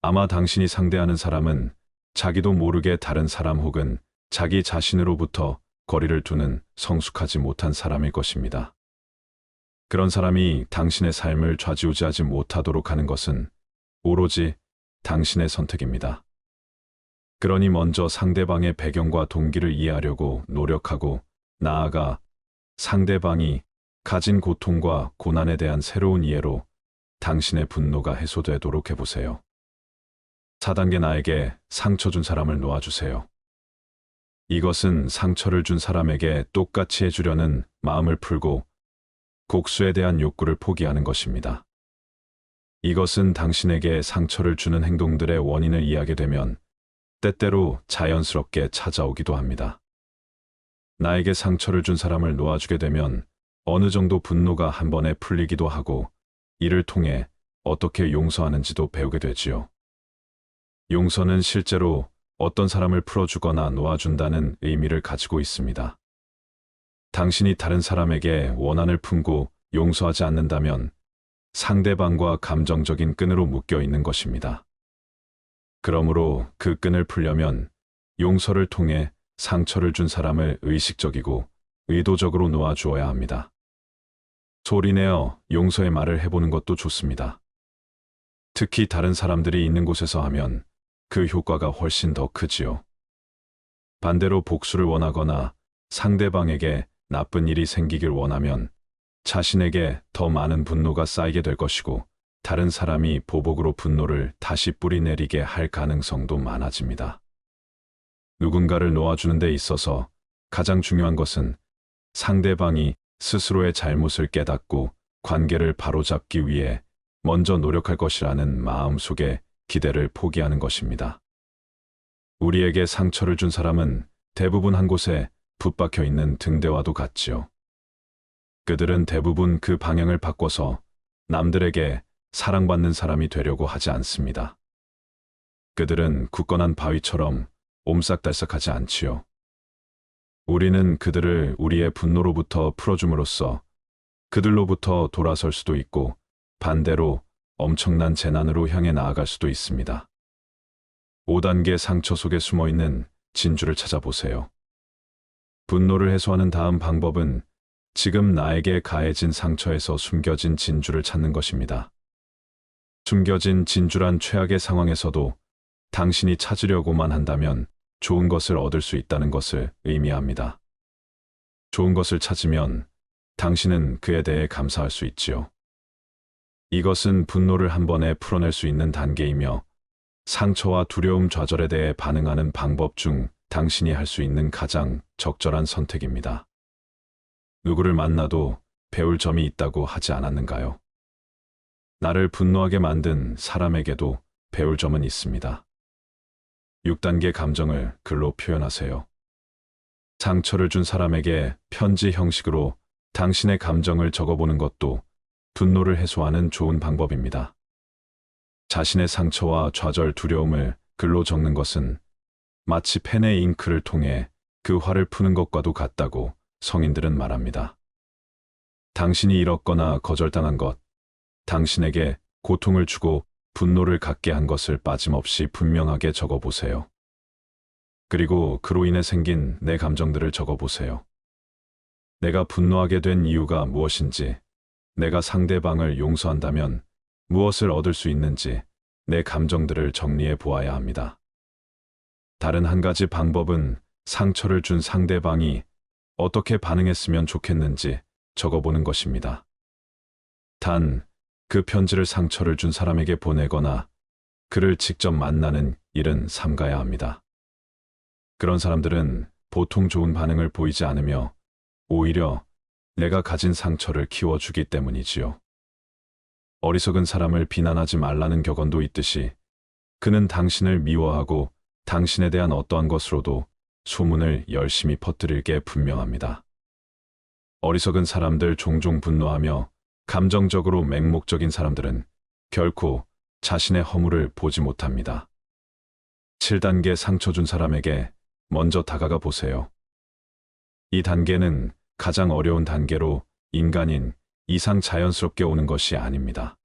아마 당신이 상대하는 사람은 자기도 모르게 다른 사람 혹은 자기 자신으로부터 거리를 두는 성숙하지 못한 사람일 것입니다. 그런 사람이 당신의 삶을 좌지우지하지 못하도록 하는 것은 오로지 당신의 선택입니다. 그러니 먼저 상대방의 배경과 동기를 이해하려고 노력하고 나아가 상대방이 가진 고통과 고난에 대한 새로운 이해로 당신의 분노가 해소되도록 해보세요. 4단계 나에게 상처 준 사람을 놓아주세요. 이것은 상처를 준 사람에게 똑같이 해주려는 마음을 풀고 복수에 대한 욕구를 포기하는 것입니다. 이것은 당신에게 상처를 주는 행동들의 원인을 이해하게 되면 때때로 자연스럽게 찾아오기도 합니다. 나에게 상처를 준 사람을 놓아주게 되면 어느 정도 분노가 한 번에 풀리기도 하고 이를 통해 어떻게 용서하는지도 배우게 되지요. 용서는 실제로 어떤 사람을 풀어주거나 놓아준다는 의미를 가지고 있습니다. 당신이 다른 사람에게 원한을 품고 용서하지 않는다면 상대방과 감정적인 끈으로 묶여 있는 것입니다. 그러므로 그 끈을 풀려면 용서를 통해 상처를 준 사람을 의식적이고 의도적으로 놓아주어야 합니다. 소리내어 용서의 말을 해보는 것도 좋습니다. 특히 다른 사람들이 있는 곳에서 하면 그 효과가 훨씬 더 크지요. 반대로 복수를 원하거나 상대방에게 나쁜 일이 생기길 원하면 자신에게 더 많은 분노가 쌓이게 될 것이고 다른 사람이 보복으로 분노를 다시 뿌리내리게 할 가능성도 많아집니다. 누군가를 놓아주는 데 있어서 가장 중요한 것은 상대방이 스스로의 잘못을 깨닫고 관계를 바로잡기 위해 먼저 노력할 것이라는 마음속의 기대를 포기하는 것입니다. 우리에게 상처를 준 사람은 대부분 한 곳에 붙박혀 있는 등대와도 같지요. 그들은 대부분 그 방향을 바꿔서 남들에게 사랑받는 사람이 되려고 하지 않습니다. 그들은 굳건한 바위처럼 옴싹달싹하지 않지요. 우리는 그들을 우리의 분노로부터 풀어줌으로써 그들로부터 돌아설 수도 있고 반대로 엄청난 재난으로 향해 나아갈 수도 있습니다. 5단계 상처 속에 숨어있는 진주를 찾아보세요. 분노를 해소하는 다음 방법은 지금 나에게 가해진 상처에서 숨겨진 진주를 찾는 것입니다. 숨겨진 진주란 최악의 상황에서도 당신이 찾으려고만 한다면 좋은 것을 얻을 수 있다는 것을 의미합니다. 좋은 것을 찾으면 당신은 그에 대해 감사할 수 있지요. 이것은 분노를 한 번에 풀어낼 수 있는 단계이며 상처와 두려움 좌절에 대해 반응하는 방법 중 당신이 할 수 있는 가장 적절한 선택입니다. 누구를 만나도 배울 점이 있다고 하지 않았는가요? 나를 분노하게 만든 사람에게도 배울 점은 있습니다. 6단계 감정을 글로 표현하세요. 상처를 준 사람에게 편지 형식으로 당신의 감정을 적어보는 것도 분노를 해소하는 좋은 방법입니다. 자신의 상처와 좌절, 두려움을 글로 적는 것은 마치 펜의 잉크를 통해 그 화를 푸는 것과도 같다고 성인들은 말합니다. 당신이 잃었거나 거절당한 것, 당신에게 고통을 주고 분노를 갖게 한 것을 빠짐없이 분명하게 적어보세요. 그리고 그로 인해 생긴 내 감정들을 적어보세요. 내가 분노하게 된 이유가 무엇인지, 내가 상대방을 용서한다면 무엇을 얻을 수 있는지 내 감정들을 정리해 보아야 합니다. 다른 한 가지 방법은 상처를 준 상대방이 어떻게 반응했으면 좋겠는지 적어보는 것입니다. 단, 그 편지를 상처를 준 사람에게 보내거나 그를 직접 만나는 일은 삼가야 합니다. 그런 사람들은 보통 좋은 반응을 보이지 않으며 오히려 내가 가진 상처를 키워주기 때문이지요. 어리석은 사람을 비난하지 말라는 격언도 있듯이 그는 당신을 미워하고 당신에 대한 어떠한 것으로도 소문을 열심히 퍼뜨릴 게 분명합니다. 어리석은 사람들 종종 분노하며 감정적으로 맹목적인 사람들은 결코 자신의 허물을 보지 못합니다. 7단계 상처 준 사람에게 먼저 다가가 보세요. 이 단계는 가장 어려운 단계로 인간인 이상 자연스럽게 오는 것이 아닙니다.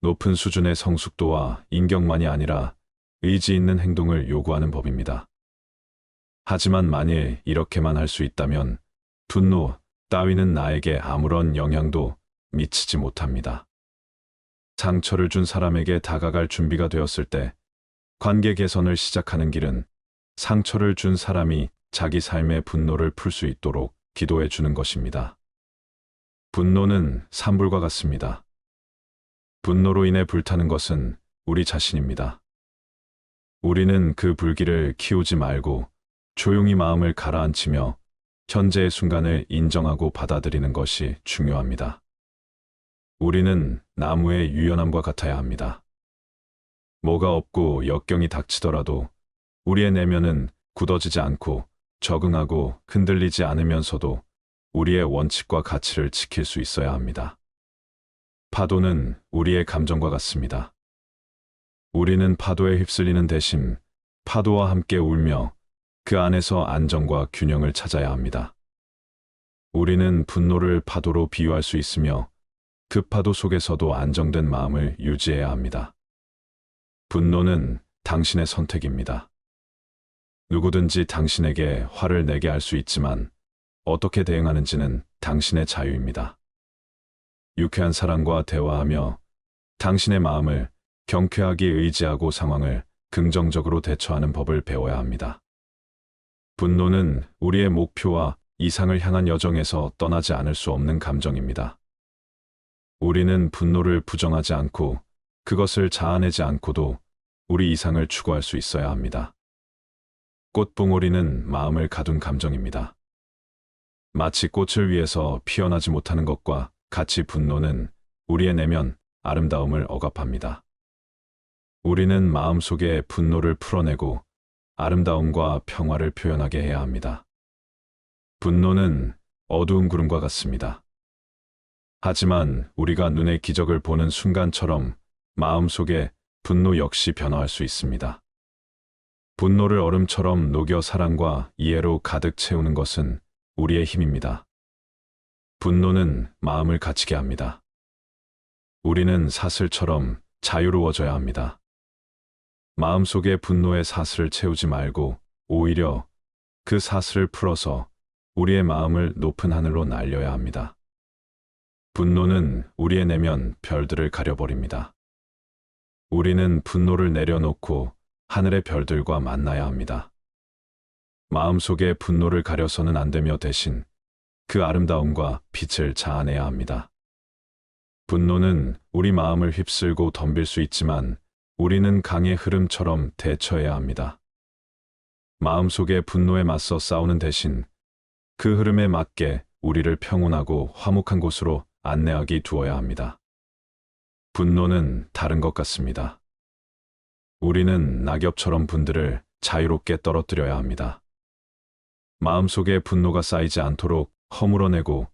높은 수준의 성숙도와 인격만이 아니라 의지 있는 행동을 요구하는 법입니다. 하지만 만일 이렇게만 할 수 있다면 분노 따위는 나에게 아무런 영향도 미치지 못합니다. 상처를 준 사람에게 다가갈 준비가 되었을 때 관계 개선을 시작하는 길은 상처를 준 사람이 자기 삶의 분노를 풀 수 있도록 기도해 주는 것입니다. 분노는 산불과 같습니다. 분노로 인해 불타는 것은 우리 자신입니다. 우리는 그 불길을 키우지 말고 조용히 마음을 가라앉히며 현재의 순간을 인정하고 받아들이는 것이 중요합니다. 우리는 나무의 유연함과 같아야 합니다. 뭐가 없고 역경이 닥치더라도 우리의 내면은 굳어지지 않고 적응하고 흔들리지 않으면서도 우리의 원칙과 가치를 지킬 수 있어야 합니다. 파도는 우리의 감정과 같습니다. 우리는 파도에 휩쓸리는 대신 파도와 함께 울며 그 안에서 안정과 균형을 찾아야 합니다. 우리는 분노를 파도로 비유할 수 있으며 그 파도 속에서도 안정된 마음을 유지해야 합니다. 분노는 당신의 선택입니다. 누구든지 당신에게 화를 내게 할 수 있지만 어떻게 대응하는지는 당신의 자유입니다. 유쾌한 사랑과 대화하며 당신의 마음을 경쾌하게 의지하고 상황을 긍정적으로 대처하는 법을 배워야 합니다. 분노는 우리의 목표와 이상을 향한 여정에서 떠나지 않을 수 없는 감정입니다. 우리는 분노를 부정하지 않고 그것을 자아내지 않고도 우리 이상을 추구할 수 있어야 합니다. 꽃봉오리는 마음을 가둔 감정입니다. 마치 꽃을 위해서 피어나지 못하는 것과 같이 분노는 우리의 내면 아름다움을 억압합니다. 우리는 마음속에 분노를 풀어내고 아름다움과 평화를 표현하게 해야 합니다. 분노는 어두운 구름과 같습니다. 하지만 우리가 눈의 기적을 보는 순간처럼 마음속에 분노 역시 변화할 수 있습니다. 분노를 얼음처럼 녹여 사랑과 이해로 가득 채우는 것은 우리의 힘입니다. 분노는 마음을 갇히게 합니다. 우리는 사슬처럼 자유로워져야 합니다. 마음속에 분노의 사슬을 채우지 말고 오히려 그 사슬을 풀어서 우리의 마음을 높은 하늘로 날려야 합니다. 분노는 우리의 내면 별들을 가려버립니다. 우리는 분노를 내려놓고 하늘의 별들과 만나야 합니다. 마음속에 분노를 가려서는 안 되며 대신 그 아름다움과 빛을 자아내야 합니다. 분노는 우리 마음을 휩쓸고 덤빌 수 있지만 우리는 강의 흐름처럼 대처해야 합니다. 마음속에 분노에 맞서 싸우는 대신 그 흐름에 맞게 우리를 평온하고 화목한 곳으로 안내하기 두어야 합니다. 분노는 다른 것 같습니다. 우리는 낙엽처럼 분들을 자유롭게 떨어뜨려야 합니다. 마음속에 분노가 쌓이지 않도록 허물어내고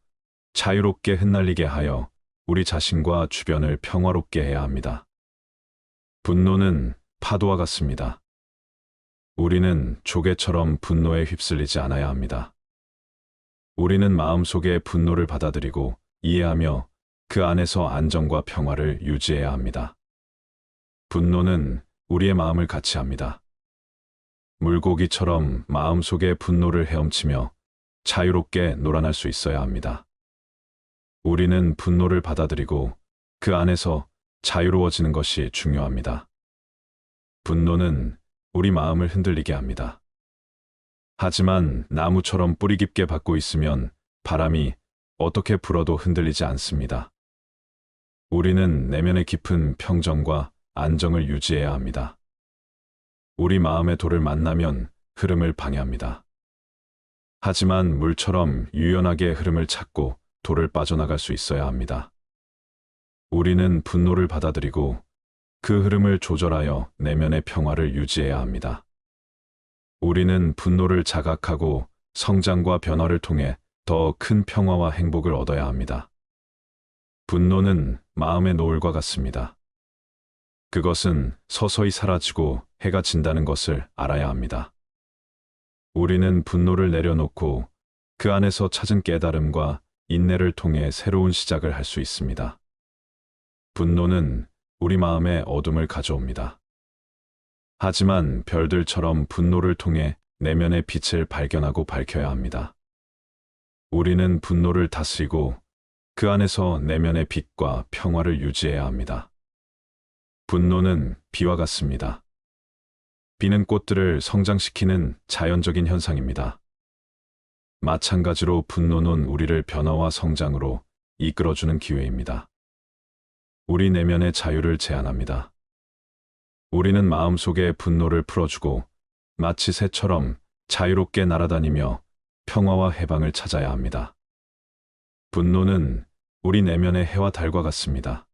자유롭게 흩날리게 하여 우리 자신과 주변을 평화롭게 해야 합니다. 분노는 파도와 같습니다. 우리는 조개처럼 분노에 휩쓸리지 않아야 합니다. 우리는 마음속의 분노를 받아들이고 이해하며 그 안에서 안정과 평화를 유지해야 합니다. 분노는 우리의 마음을 같이합니다. 물고기처럼 마음속의 분노를 헤엄치며 자유롭게 놀아날 수 있어야 합니다. 우리는 분노를 받아들이고 그 안에서 자유로워지는 것이 중요합니다. 분노는 우리 마음을 흔들리게 합니다. 하지만 나무처럼 뿌리 깊게 박고 있으면 바람이 어떻게 불어도 흔들리지 않습니다. 우리는 내면의 깊은 평정과 안정을 유지해야 합니다. 우리 마음의 돌을 만나면 흐름을 방해합니다. 하지만 물처럼 유연하게 흐름을 찾고 돌을 빠져나갈 수 있어야 합니다. 우리는 분노를 받아들이고 그 흐름을 조절하여 내면의 평화를 유지해야 합니다. 우리는 분노를 자각하고 성장과 변화를 통해 더 큰 평화와 행복을 얻어야 합니다. 분노는 마음의 노을과 같습니다. 그것은 서서히 사라지고 해가 진다는 것을 알아야 합니다. 우리는 분노를 내려놓고 그 안에서 찾은 깨달음과 인내를 통해 새로운 시작을 할 수 있습니다. 분노는 우리 마음에 어둠을 가져옵니다. 하지만 별들처럼 분노를 통해 내면의 빛을 발견하고 밝혀야 합니다. 우리는 분노를 다스리고 그 안에서 내면의 빛과 평화를 유지해야 합니다. 분노는 비와 같습니다. 비는 꽃들을 성장시키는 자연적인 현상입니다. 마찬가지로 분노는 우리를 변화와 성장으로 이끌어주는 기회입니다. 우리 내면의 자유를 제한합니다. 우리는 마음속의 분노를 풀어주고 마치 새처럼 자유롭게 날아다니며 평화와 해방을 찾아야 합니다. 분노는 우리 내면의 해와 달과 같습니다.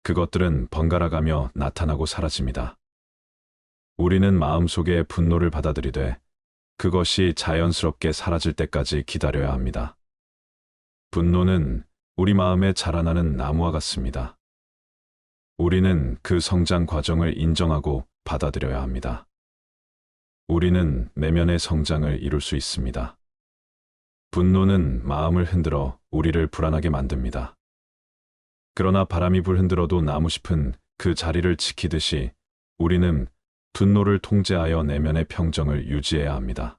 그것들은 번갈아가며 나타나고 사라집니다. 우리는 마음속의 분노를 받아들이되 그것이 자연스럽게 사라질 때까지 기다려야 합니다. 분노는 우리 마음에 자라나는 나무와 같습니다. 우리는 그 성장 과정을 인정하고 받아들여야 합니다. 우리는 내면의 성장을 이룰 수 있습니다. 분노는 마음을 흔들어 우리를 불안하게 만듭니다. 그러나 바람이 불흔들어도 나무잎은 그 자리를 지키듯이 우리는 분노를 통제하여 내면의 평정을 유지해야 합니다.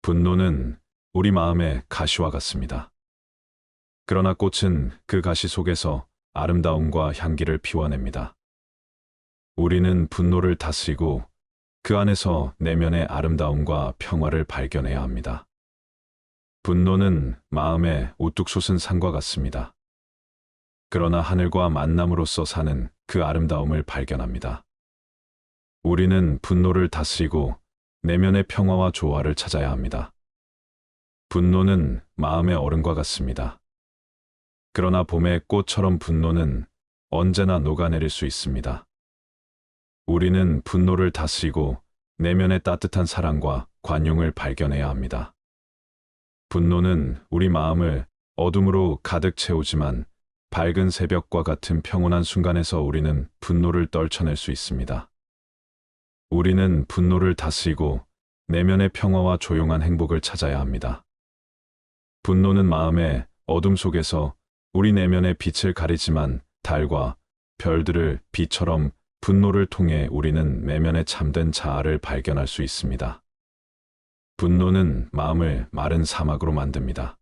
분노는 우리 마음의 가시와 같습니다. 그러나 꽃은 그 가시 속에서 아름다움과 향기를 피워냅니다. 우리는 분노를 다스리고 그 안에서 내면의 아름다움과 평화를 발견해야 합니다. 분노는 마음에 우뚝 솟은 산과 같습니다. 그러나 하늘과 만남으로써 사는 그 아름다움을 발견합니다. 우리는 분노를 다스리고 내면의 평화와 조화를 찾아야 합니다. 분노는 마음의 얼음과 같습니다. 그러나 봄의 꽃처럼 분노는 언제나 녹아내릴 수 있습니다. 우리는 분노를 다스리고 내면의 따뜻한 사랑과 관용을 발견해야 합니다. 분노는 우리 마음을 어둠으로 가득 채우지만 밝은 새벽과 같은 평온한 순간에서 우리는 분노를 떨쳐낼 수 있습니다. 우리는 분노를 다스리고 내면의 평화와 조용한 행복을 찾아야 합니다. 분노는 마음의 어둠 속에서 우리 내면의 빛을 가리지만 달과 별들을 빛처럼 분노를 통해 우리는 내면의 참된 자아를 발견할 수 있습니다. 분노는 마음을 마른 사막으로 만듭니다.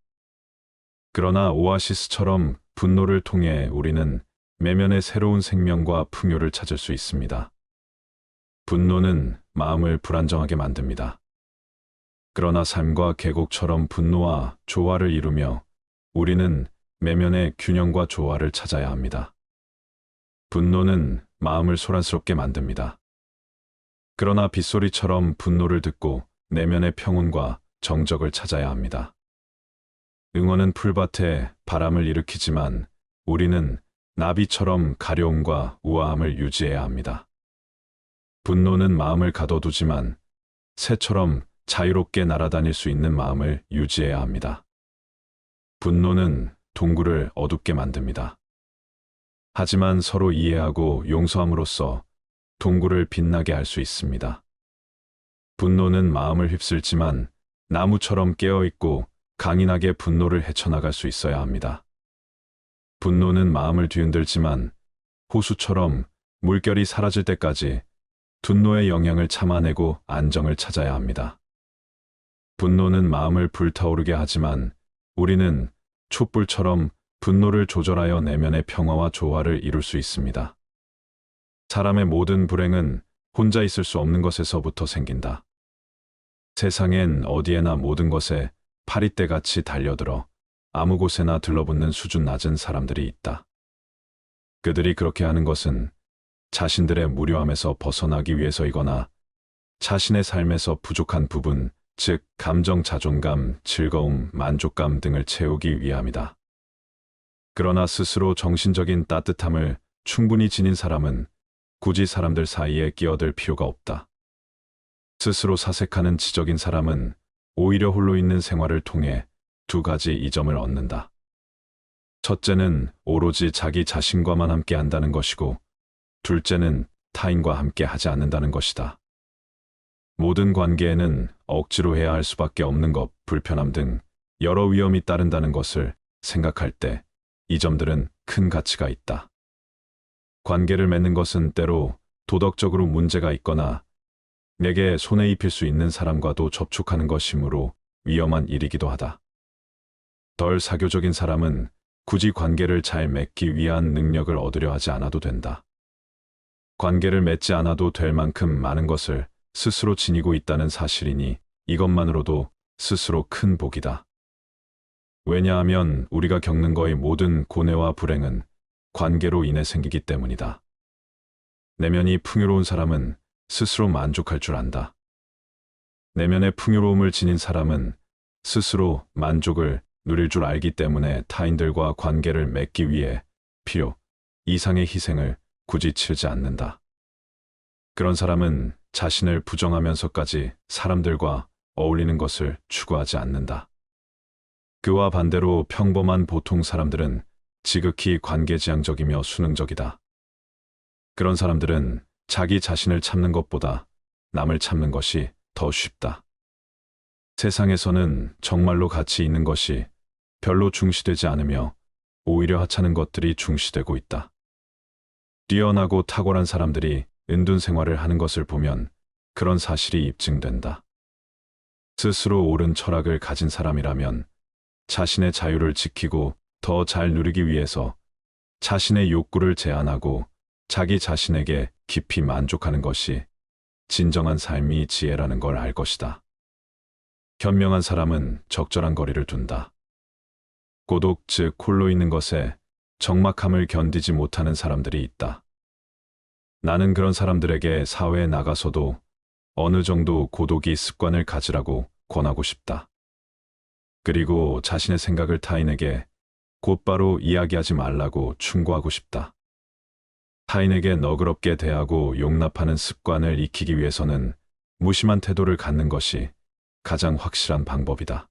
그러나 오아시스처럼 분노를 통해 우리는 내면의 새로운 생명과 풍요를 찾을 수 있습니다. 분노는 마음을 불안정하게 만듭니다. 그러나 삶과 계곡처럼 분노와 조화를 이루며 우리는 내면의 균형과 조화를 찾아야 합니다. 분노는 마음을 소란스럽게 만듭니다. 그러나 빗소리처럼 분노를 듣고 내면의 평온과 정적을 찾아야 합니다. 응원은 풀밭에 바람을 일으키지만 우리는 나비처럼 가려움과 우아함을 유지해야 합니다. 분노는 마음을 가둬두지만 새처럼 자유롭게 날아다닐 수 있는 마음을 유지해야 합니다. 분노는 동굴을 어둡게 만듭니다. 하지만 서로 이해하고 용서함으로써 동굴을 빛나게 할 수 있습니다. 분노는 마음을 휩쓸지만 나무처럼 깨어있고 강인하게 분노를 헤쳐나갈 수 있어야 합니다. 분노는 마음을 뒤흔들지만 호수처럼 물결이 사라질 때까지 분노의 영향을 참아내고 안정을 찾아야 합니다. 분노는 마음을 불타오르게 하지만 우리는 촛불처럼 분노를 조절하여 내면의 평화와 조화를 이룰 수 있습니다. 사람의 모든 불행은 혼자 있을 수 없는 것에서부터 생긴다. 세상엔 어디에나 모든 것에 파리떼같이 달려들어 아무 곳에나 들러붙는 수준 낮은 사람들이 있다. 그들이 그렇게 하는 것은 자신들의 무료함에서 벗어나기 위해서이거나 자신의 삶에서 부족한 부분, 즉 감정, 자존감, 즐거움, 만족감 등을 채우기 위함이다. 그러나 스스로 정신적인 따뜻함을 충분히 지닌 사람은 굳이 사람들 사이에 끼어들 필요가 없다. 스스로 사색하는 지적인 사람은 오히려 홀로 있는 생활을 통해 두 가지 이점을 얻는다. 첫째는 오로지 자기 자신과만 함께 한다는 것이고, 둘째는 타인과 함께 하지 않는다는 것이다. 모든 관계에는 억지로 해야 할 수밖에 없는 것, 불편함 등 여러 위험이 따른다는 것을 생각할 때 이 점들은 큰 가치가 있다. 관계를 맺는 것은 때로 도덕적으로 문제가 있거나 내게 손해 입힐 수 있는 사람과도 접촉하는 것이므로 위험한 일이기도 하다. 덜 사교적인 사람은 굳이 관계를 잘 맺기 위한 능력을 얻으려 하지 않아도 된다. 관계를 맺지 않아도 될 만큼 많은 것을 스스로 지니고 있다는 사실이니 이것만으로도 스스로 큰 복이다. 왜냐하면 우리가 겪는 거의 모든 고뇌와 불행은 관계로 인해 생기기 때문이다. 내면이 풍요로운 사람은 스스로 만족할 줄 안다. 내면의 풍요로움을 지닌 사람은 스스로 만족을 누릴 줄 알기 때문에 타인들과 관계를 맺기 위해 필요 이상의 희생을 굳이 치르지 않는다. 그런 사람은 자신을 부정하면서까지 사람들과 어울리는 것을 추구하지 않는다. 그와 반대로 평범한 보통 사람들은 지극히 관계지향적이며 수능적이다. 그런 사람들은 자기 자신을 참는 것보다 남을 참는 것이 더 쉽다. 세상에서는 정말로 가치 있는 것이 별로 중시되지 않으며 오히려 하찮은 것들이 중시되고 있다. 뛰어나고 탁월한 사람들이 은둔 생활을 하는 것을 보면 그런 사실이 입증된다. 스스로 옳은 철학을 가진 사람이라면 자신의 자유를 지키고 더 잘 누리기 위해서 자신의 욕구를 제한하고 자기 자신에게 깊이 만족하는 것이 진정한 삶이 지혜라는 걸 알 것이다. 현명한 사람은 적절한 거리를 둔다. 고독, 즉 홀로 있는 것에 적막함을 견디지 못하는 사람들이 있다. 나는 그런 사람들에게 사회에 나가서도 어느 정도 고독이 습관을 가지라고 권하고 싶다. 그리고 자신의 생각을 타인에게 곧바로 이야기하지 말라고 충고하고 싶다. 타인에게 너그럽게 대하고 용납하는 습관을 익히기 위해서는 무심한 태도를 갖는 것이 가장 확실한 방법이다.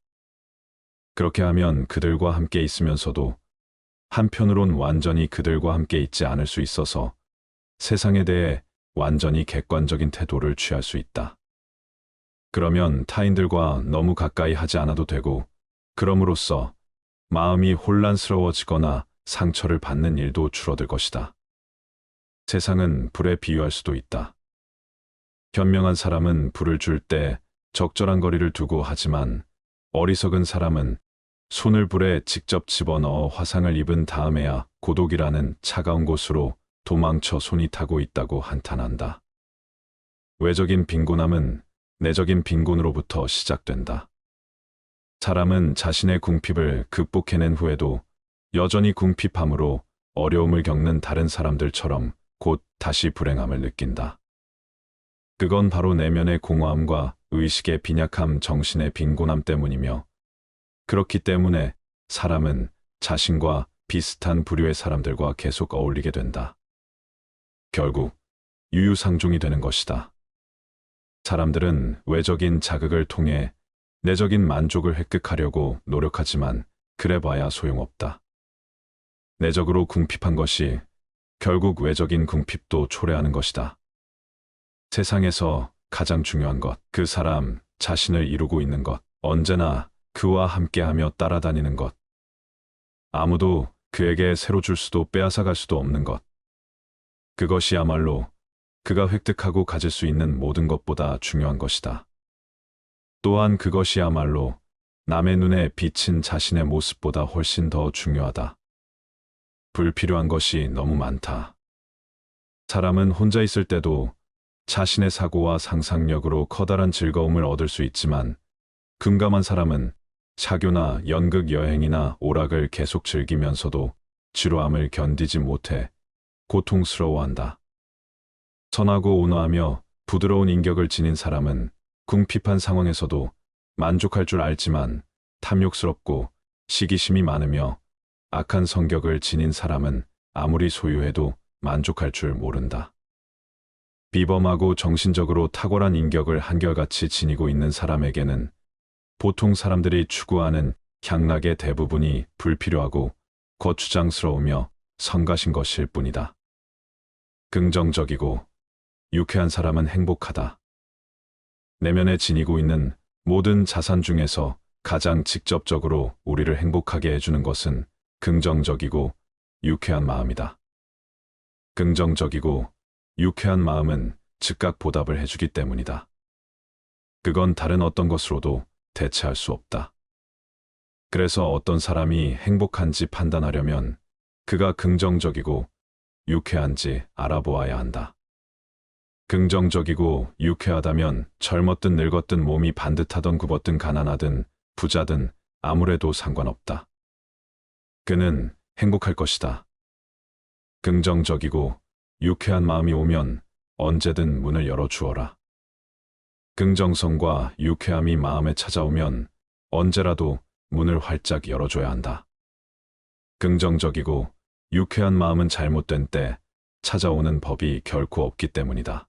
그렇게 하면 그들과 함께 있으면서도 한편으론 완전히 그들과 함께 있지 않을 수 있어서 세상에 대해 완전히 객관적인 태도를 취할 수 있다. 그러면 타인들과 너무 가까이 하지 않아도 되고, 그럼으로써 마음이 혼란스러워지거나 상처를 받는 일도 줄어들 것이다. 세상은 불에 비유할 수도 있다. 현명한 사람은 불을 줄 때 적절한 거리를 두고 하지만 어리석은 사람은 손을 불에 직접 집어넣어 화상을 입은 다음에야 고독이라는 차가운 곳으로 도망쳐 손이 타고 있다고 한탄한다. 외적인 빈곤함은 내적인 빈곤으로부터 시작된다. 사람은 자신의 궁핍을 극복해낸 후에도 여전히 궁핍함으로 어려움을 겪는 다른 사람들처럼 곧 다시 불행함을 느낀다. 그건 바로 내면의 공허함과 의식의 빈약함, 정신의 빈곤함 때문이며, 그렇기 때문에 사람은 자신과 비슷한 부류의 사람들과 계속 어울리게 된다. 결국 유유상종이 되는 것이다. 사람들은 외적인 자극을 통해 내적인 만족을 획득하려고 노력하지만 그래봐야 소용없다. 내적으로 궁핍한 것이 결국 외적인 궁핍도 초래하는 것이다. 세상에서 가장 중요한 것, 그 사람 자신을 이루고 있는 것, 언제나 그와 함께하며 따라다니는 것, 아무도 그에게 새로 줄 수도 빼앗아갈 수도 없는 것, 그것이야말로 그가 획득하고 가질 수 있는 모든 것보다 중요한 것이다. 또한 그것이야말로 남의 눈에 비친 자신의 모습보다 훨씬 더 중요하다. 불필요한 것이 너무 많다. 사람은 혼자 있을 때도 자신의 사고와 상상력으로 커다란 즐거움을 얻을 수 있지만, 금감한 사람은 사교나 연극 여행이나 오락을 계속 즐기면서도 지루함을 견디지 못해 고통스러워한다. 선하고 온화하며 부드러운 인격을 지닌 사람은 궁핍한 상황에서도 만족할 줄 알지만, 탐욕스럽고 시기심이 많으며 악한 성격을 지닌 사람은 아무리 소유해도 만족할 줄 모른다. 비범하고 정신적으로 탁월한 인격을 한결같이 지니고 있는 사람에게는 보통 사람들이 추구하는 향락의 대부분이 불필요하고 거추장스러우며 성가신 것일 뿐이다. 긍정적이고 유쾌한 사람은 행복하다. 내면에 지니고 있는 모든 자산 중에서 가장 직접적으로 우리를 행복하게 해주는 것은 긍정적이고 유쾌한 마음이다. 긍정적이고 유쾌한 마음은 즉각 보답을 해주기 때문이다. 그건 다른 어떤 것으로도 대체할 수 없다. 그래서 어떤 사람이 행복한지 판단하려면 그가 긍정적이고 유쾌한지 알아보아야 한다. 긍정적이고 유쾌하다면 젊었든 늙었든 몸이 반듯하든 굽었든 가난하든 부자든 아무래도 상관없다. 그는 행복할 것이다. 긍정적이고 유쾌한 마음이 오면 언제든 문을 열어주어라. 긍정성과 유쾌함이 마음에 찾아오면 언제라도 문을 활짝 열어줘야 한다. 긍정적이고 유쾌한 마음은 잘못된 때 찾아오는 법이 결코 없기 때문이다.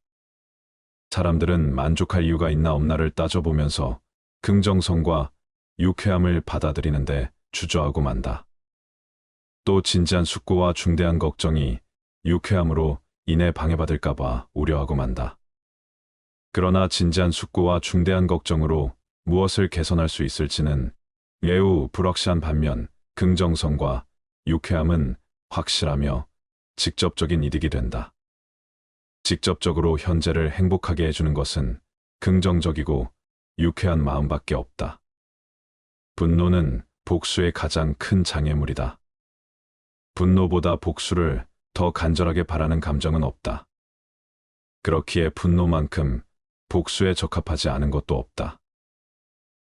사람들은 만족할 이유가 있나 없나를 따져보면서 긍정성과 유쾌함을 받아들이는데 주저하고 만다. 또 진지한 숙고와 중대한 걱정이 유쾌함으로 인해 방해받을까봐 우려하고 만다. 그러나 진지한 숙고와 중대한 걱정으로 무엇을 개선할 수 있을지는 매우 불확실한 반면, 긍정성과 유쾌함은 확실하며 직접적인 이득이 된다. 직접적으로 현재를 행복하게 해주는 것은 긍정적이고 유쾌한 마음밖에 없다. 분노는 복수의 가장 큰 장애물이다. 분노보다 복수를 더 간절하게 바라는 감정은 없다. 그렇기에 분노만큼 복수에 적합하지 않은 것도 없다.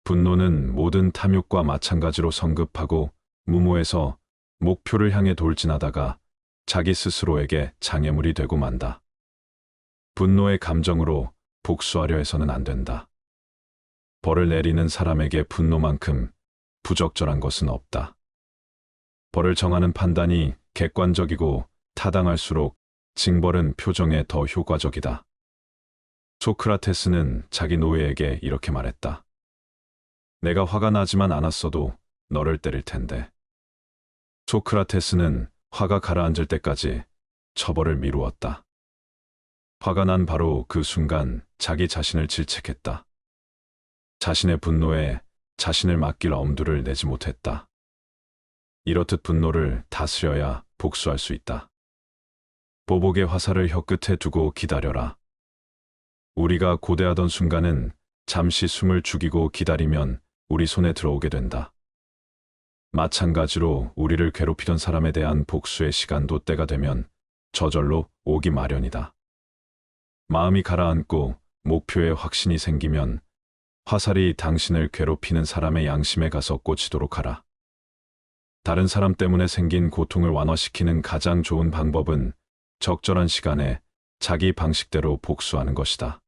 분노는 모든 탐욕과 마찬가지로 성급하고 무모해서 목표를 향해 돌진하다가 자기 스스로에게 장애물이 되고 만다. 분노의 감정으로 복수하려 해서는 안 된다. 벌을 내리는 사람에게 분노만큼 부적절한 것은 없다. 벌을 정하는 판단이 객관적이고 타당할수록 징벌은 표정에 더 효과적이다. 소크라테스는 자기 노예에게 이렇게 말했다. 내가 화가 나지만 않았어도 너를 때릴 텐데. 소크라테스는 화가 가라앉을 때까지 처벌을 미루었다. 화가 난 바로 그 순간 자기 자신을 질책했다. 자신의 분노에 자신을 맡길 엄두를 내지 못했다. 이렇듯 분노를 다스려야 복수할 수 있다. 보복의 화살을 혀끝에 두고 기다려라. 우리가 고대하던 순간은 잠시 숨을 죽이고 기다리면 우리 손에 들어오게 된다. 마찬가지로 우리를 괴롭히던 사람에 대한 복수의 시간도 때가 되면 저절로 오기 마련이다. 마음이 가라앉고 목표에 확신이 생기면 화살이 당신을 괴롭히는 사람의 양심에 가서 꽂히도록 하라. 다른 사람 때문에 생긴 고통을 완화시키는 가장 좋은 방법은 적절한 시간에 자기 방식대로 복수하는 것이다.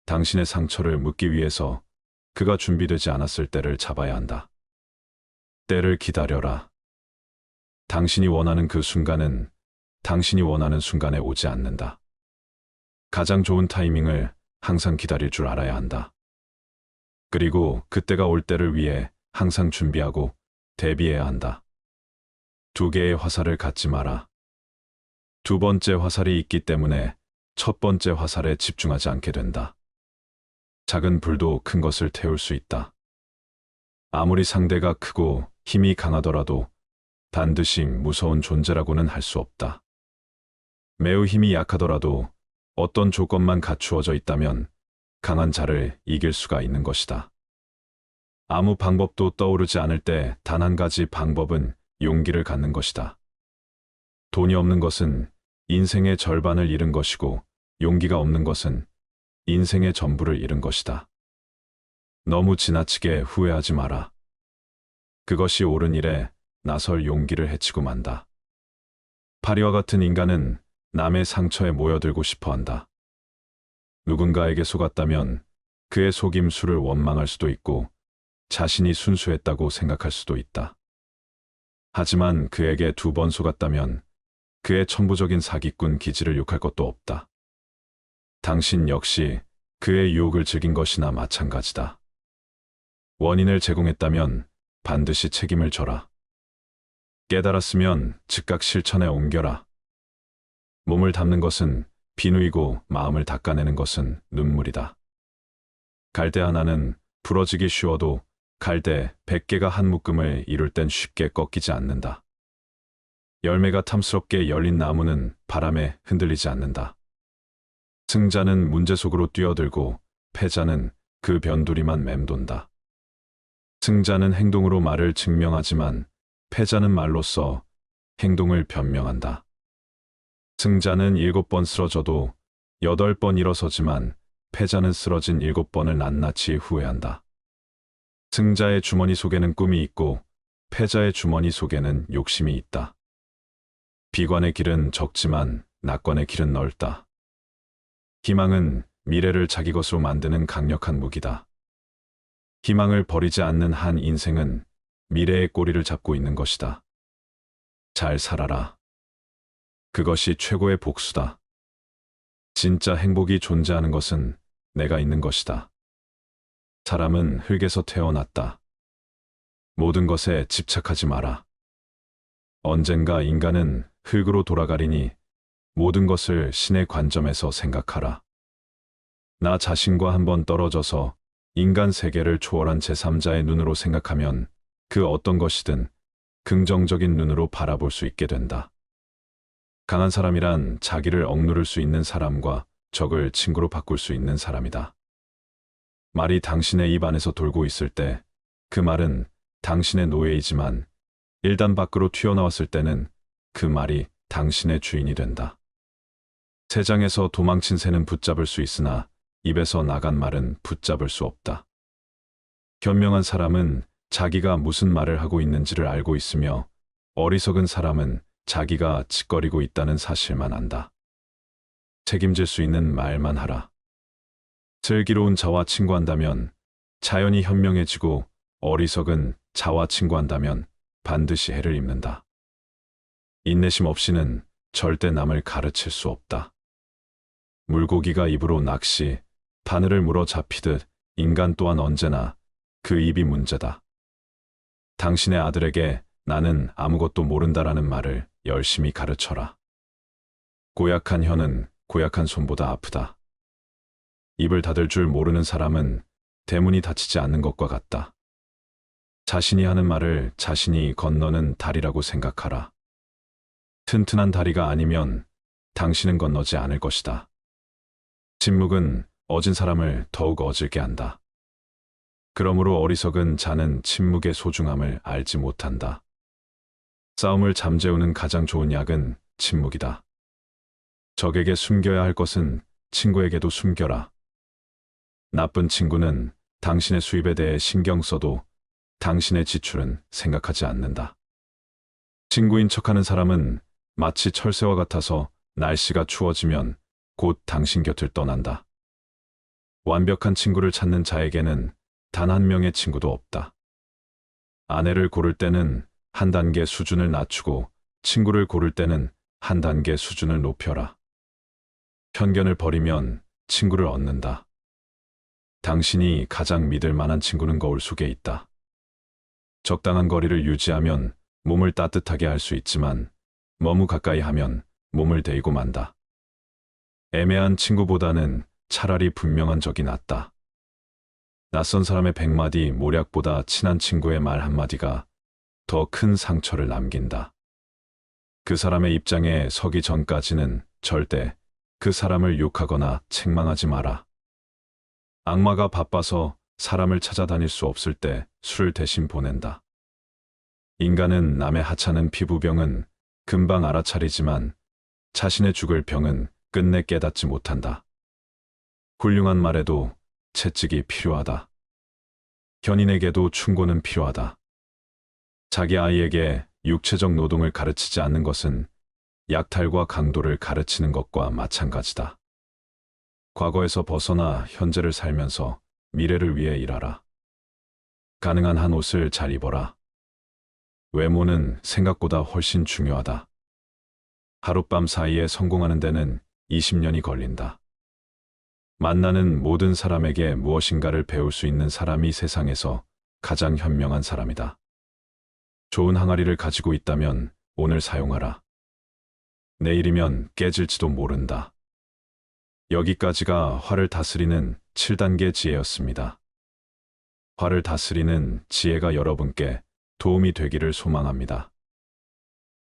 당신의 상처를 묻기 위해서 그가 준비되지 않았을 때를 잡아야 한다. 때를 기다려라. 당신이 원하는 그 순간은 당신이 원하는 순간에 오지 않는다. 가장 좋은 타이밍을 항상 기다릴 줄 알아야 한다. 그리고 그때가 올 때를 위해 항상 준비하고 대비해야 한다. 두 개의 화살을 갖지 마라. 두 번째 화살이 있기 때문에 첫 번째 화살에 집중하지 않게 된다. 작은 불도 큰 것을 태울 수 있다. 아무리 상대가 크고 힘이 강하더라도 반드시 무서운 존재라고는 할 수 없다. 매우 힘이 약하더라도 어떤 조건만 갖추어져 있다면 강한 자를 이길 수가 있는 것이다. 아무 방법도 떠오르지 않을 때 단 한 가지 방법은 용기를 갖는 것이다. 돈이 없는 것은 인생의 절반을 잃은 것이고 용기가 없는 것은 인생의 전부를 잃은 것이다. 너무 지나치게 후회하지 마라. 그것이 옳은 일에 나설 용기를 해치고 만다. 파리와 같은 인간은 남의 상처에 모여들고 싶어 한다. 누군가에게 속았다면 그의 속임수를 원망할 수도 있고 자신이 순수했다고 생각할 수도 있다. 하지만 그에게 2번 속았다면 그의 천부적인 사기꾼 기질을 욕할 것도 없다. 당신 역시 그의 유혹을 즐긴 것이나 마찬가지다. 원인을 제공했다면 반드시 책임을 져라. 깨달았으면 즉각 실천에 옮겨라. 몸을 담는 것은 비누이고 마음을 닦아내는 것은 눈물이다. 갈대 하나는 부러지기 쉬워도 갈대 100개가 한 묶음을 이룰 땐 쉽게 꺾이지 않는다. 열매가 탐스럽게 열린 나무는 바람에 흔들리지 않는다. 승자는 문제 속으로 뛰어들고 패자는 그 변두리만 맴돈다. 승자는 행동으로 말을 증명하지만 패자는 말로써 행동을 변명한다. 승자는 7번 쓰러져도 8번 일어서지만 패자는 쓰러진 7번을 낱낱이 후회한다. 승자의 주머니 속에는 꿈이 있고 패자의 주머니 속에는 욕심이 있다. 비관의 길은 적지만 낙관의 길은 넓다. 희망은 미래를 자기 것으로 만드는 강력한 무기다. 희망을 버리지 않는 한 인생은 미래의 꼬리를 잡고 있는 것이다. 잘 살아라. 그것이 최고의 복수다. 진짜 행복이 존재하는 것은 내가 있는 것이다. 사람은 흙에서 태어났다. 모든 것에 집착하지 마라. 언젠가 인간은 흙으로 돌아가리니 모든 것을 신의 관점에서 생각하라. 나 자신과 한번 떨어져서 인간 세계를 초월한 제3자의 눈으로 생각하면 그 어떤 것이든 긍정적인 눈으로 바라볼 수 있게 된다. 강한 사람이란 자기를 억누를 수 있는 사람과 적을 친구로 바꿀 수 있는 사람이다. 말이 당신의 입 안에서 돌고 있을 때 그 말은 당신의 노예이지만 일단 밖으로 튀어나왔을 때는 그 말이 당신의 주인이 된다. 새장에서 도망친 새는 붙잡을 수 있으나 입에서 나간 말은 붙잡을 수 없다. 현명한 사람은 자기가 무슨 말을 하고 있는지를 알고 있으며 어리석은 사람은 자기가 짓거리고 있다는 사실만 안다. 책임질 수 있는 말만 하라. 슬기로운 자와 친구한다면 자연이 현명해지고 어리석은 자와 친구한다면 반드시 해를 입는다. 인내심 없이는 절대 남을 가르칠 수 없다. 물고기가 입으로 낚시, 바늘을 물어 잡히듯 인간 또한 언제나 그 입이 문제다. 당신의 아들에게 나는 아무것도 모른다라는 말을 열심히 가르쳐라. 고약한 혀는 고약한 손보다 아프다. 입을 닫을 줄 모르는 사람은 대문이 닫히지 않는 것과 같다. 자신이 하는 말을 자신이 건너는 다리라고 생각하라. 튼튼한 다리가 아니면 당신은 건너지 않을 것이다. 침묵은 어진 사람을 더욱 어질게 한다. 그러므로 어리석은 자는 침묵의 소중함을 알지 못한다. 싸움을 잠재우는 가장 좋은 약은 침묵이다. 적에게 숨겨야 할 것은 친구에게도 숨겨라. 나쁜 친구는 당신의 수입에 대해 신경 써도 당신의 지출은 생각하지 않는다. 친구인 척하는 사람은 마치 철새와 같아서 날씨가 추워지면 곧 당신 곁을 떠난다. 완벽한 친구를 찾는 자에게는 단 한 명의 친구도 없다. 아내를 고를 때는 한 단계 수준을 낮추고 친구를 고를 때는 한 단계 수준을 높여라. 편견을 버리면 친구를 얻는다. 당신이 가장 믿을 만한 친구는 거울 속에 있다. 적당한 거리를 유지하면 몸을 따뜻하게 할 수 있지만 너무 가까이 하면 몸을 데이고 만다. 애매한 친구보다는 차라리 분명한 적이 낫다. 낯선 사람의 100마디 모략보다 친한 친구의 말 한마디가 더 큰 상처를 남긴다. 그 사람의 입장에 서기 전까지는 절대 그 사람을 욕하거나 책망하지 마라. 악마가 바빠서 사람을 찾아다닐 수 없을 때 술을 대신 보낸다. 인간은 남의 하찮은 피부병은 금방 알아차리지만 자신의 죽을 병은 끝내 깨닫지 못한다. 훌륭한 말에도 채찍이 필요하다. 견인에게도 충고는 필요하다. 자기 아이에게 육체적 노동을 가르치지 않는 것은 약탈과 강도를 가르치는 것과 마찬가지다. 과거에서 벗어나 현재를 살면서 미래를 위해 일하라. 가능한 한 옷을 잘 입어라. 외모는 생각보다 훨씬 중요하다. 하룻밤 사이에 성공하는 데는 20년이 걸린다. 만나는 모든 사람에게 무엇인가를 배울 수 있는 사람이 세상에서 가장 현명한 사람이다. 좋은 항아리를 가지고 있다면 오늘 사용하라. 내일이면 깨질지도 모른다. 여기까지가 화를 다스리는 7단계 지혜였습니다. 화를 다스리는 지혜가 여러분께 도움이 되기를 소망합니다.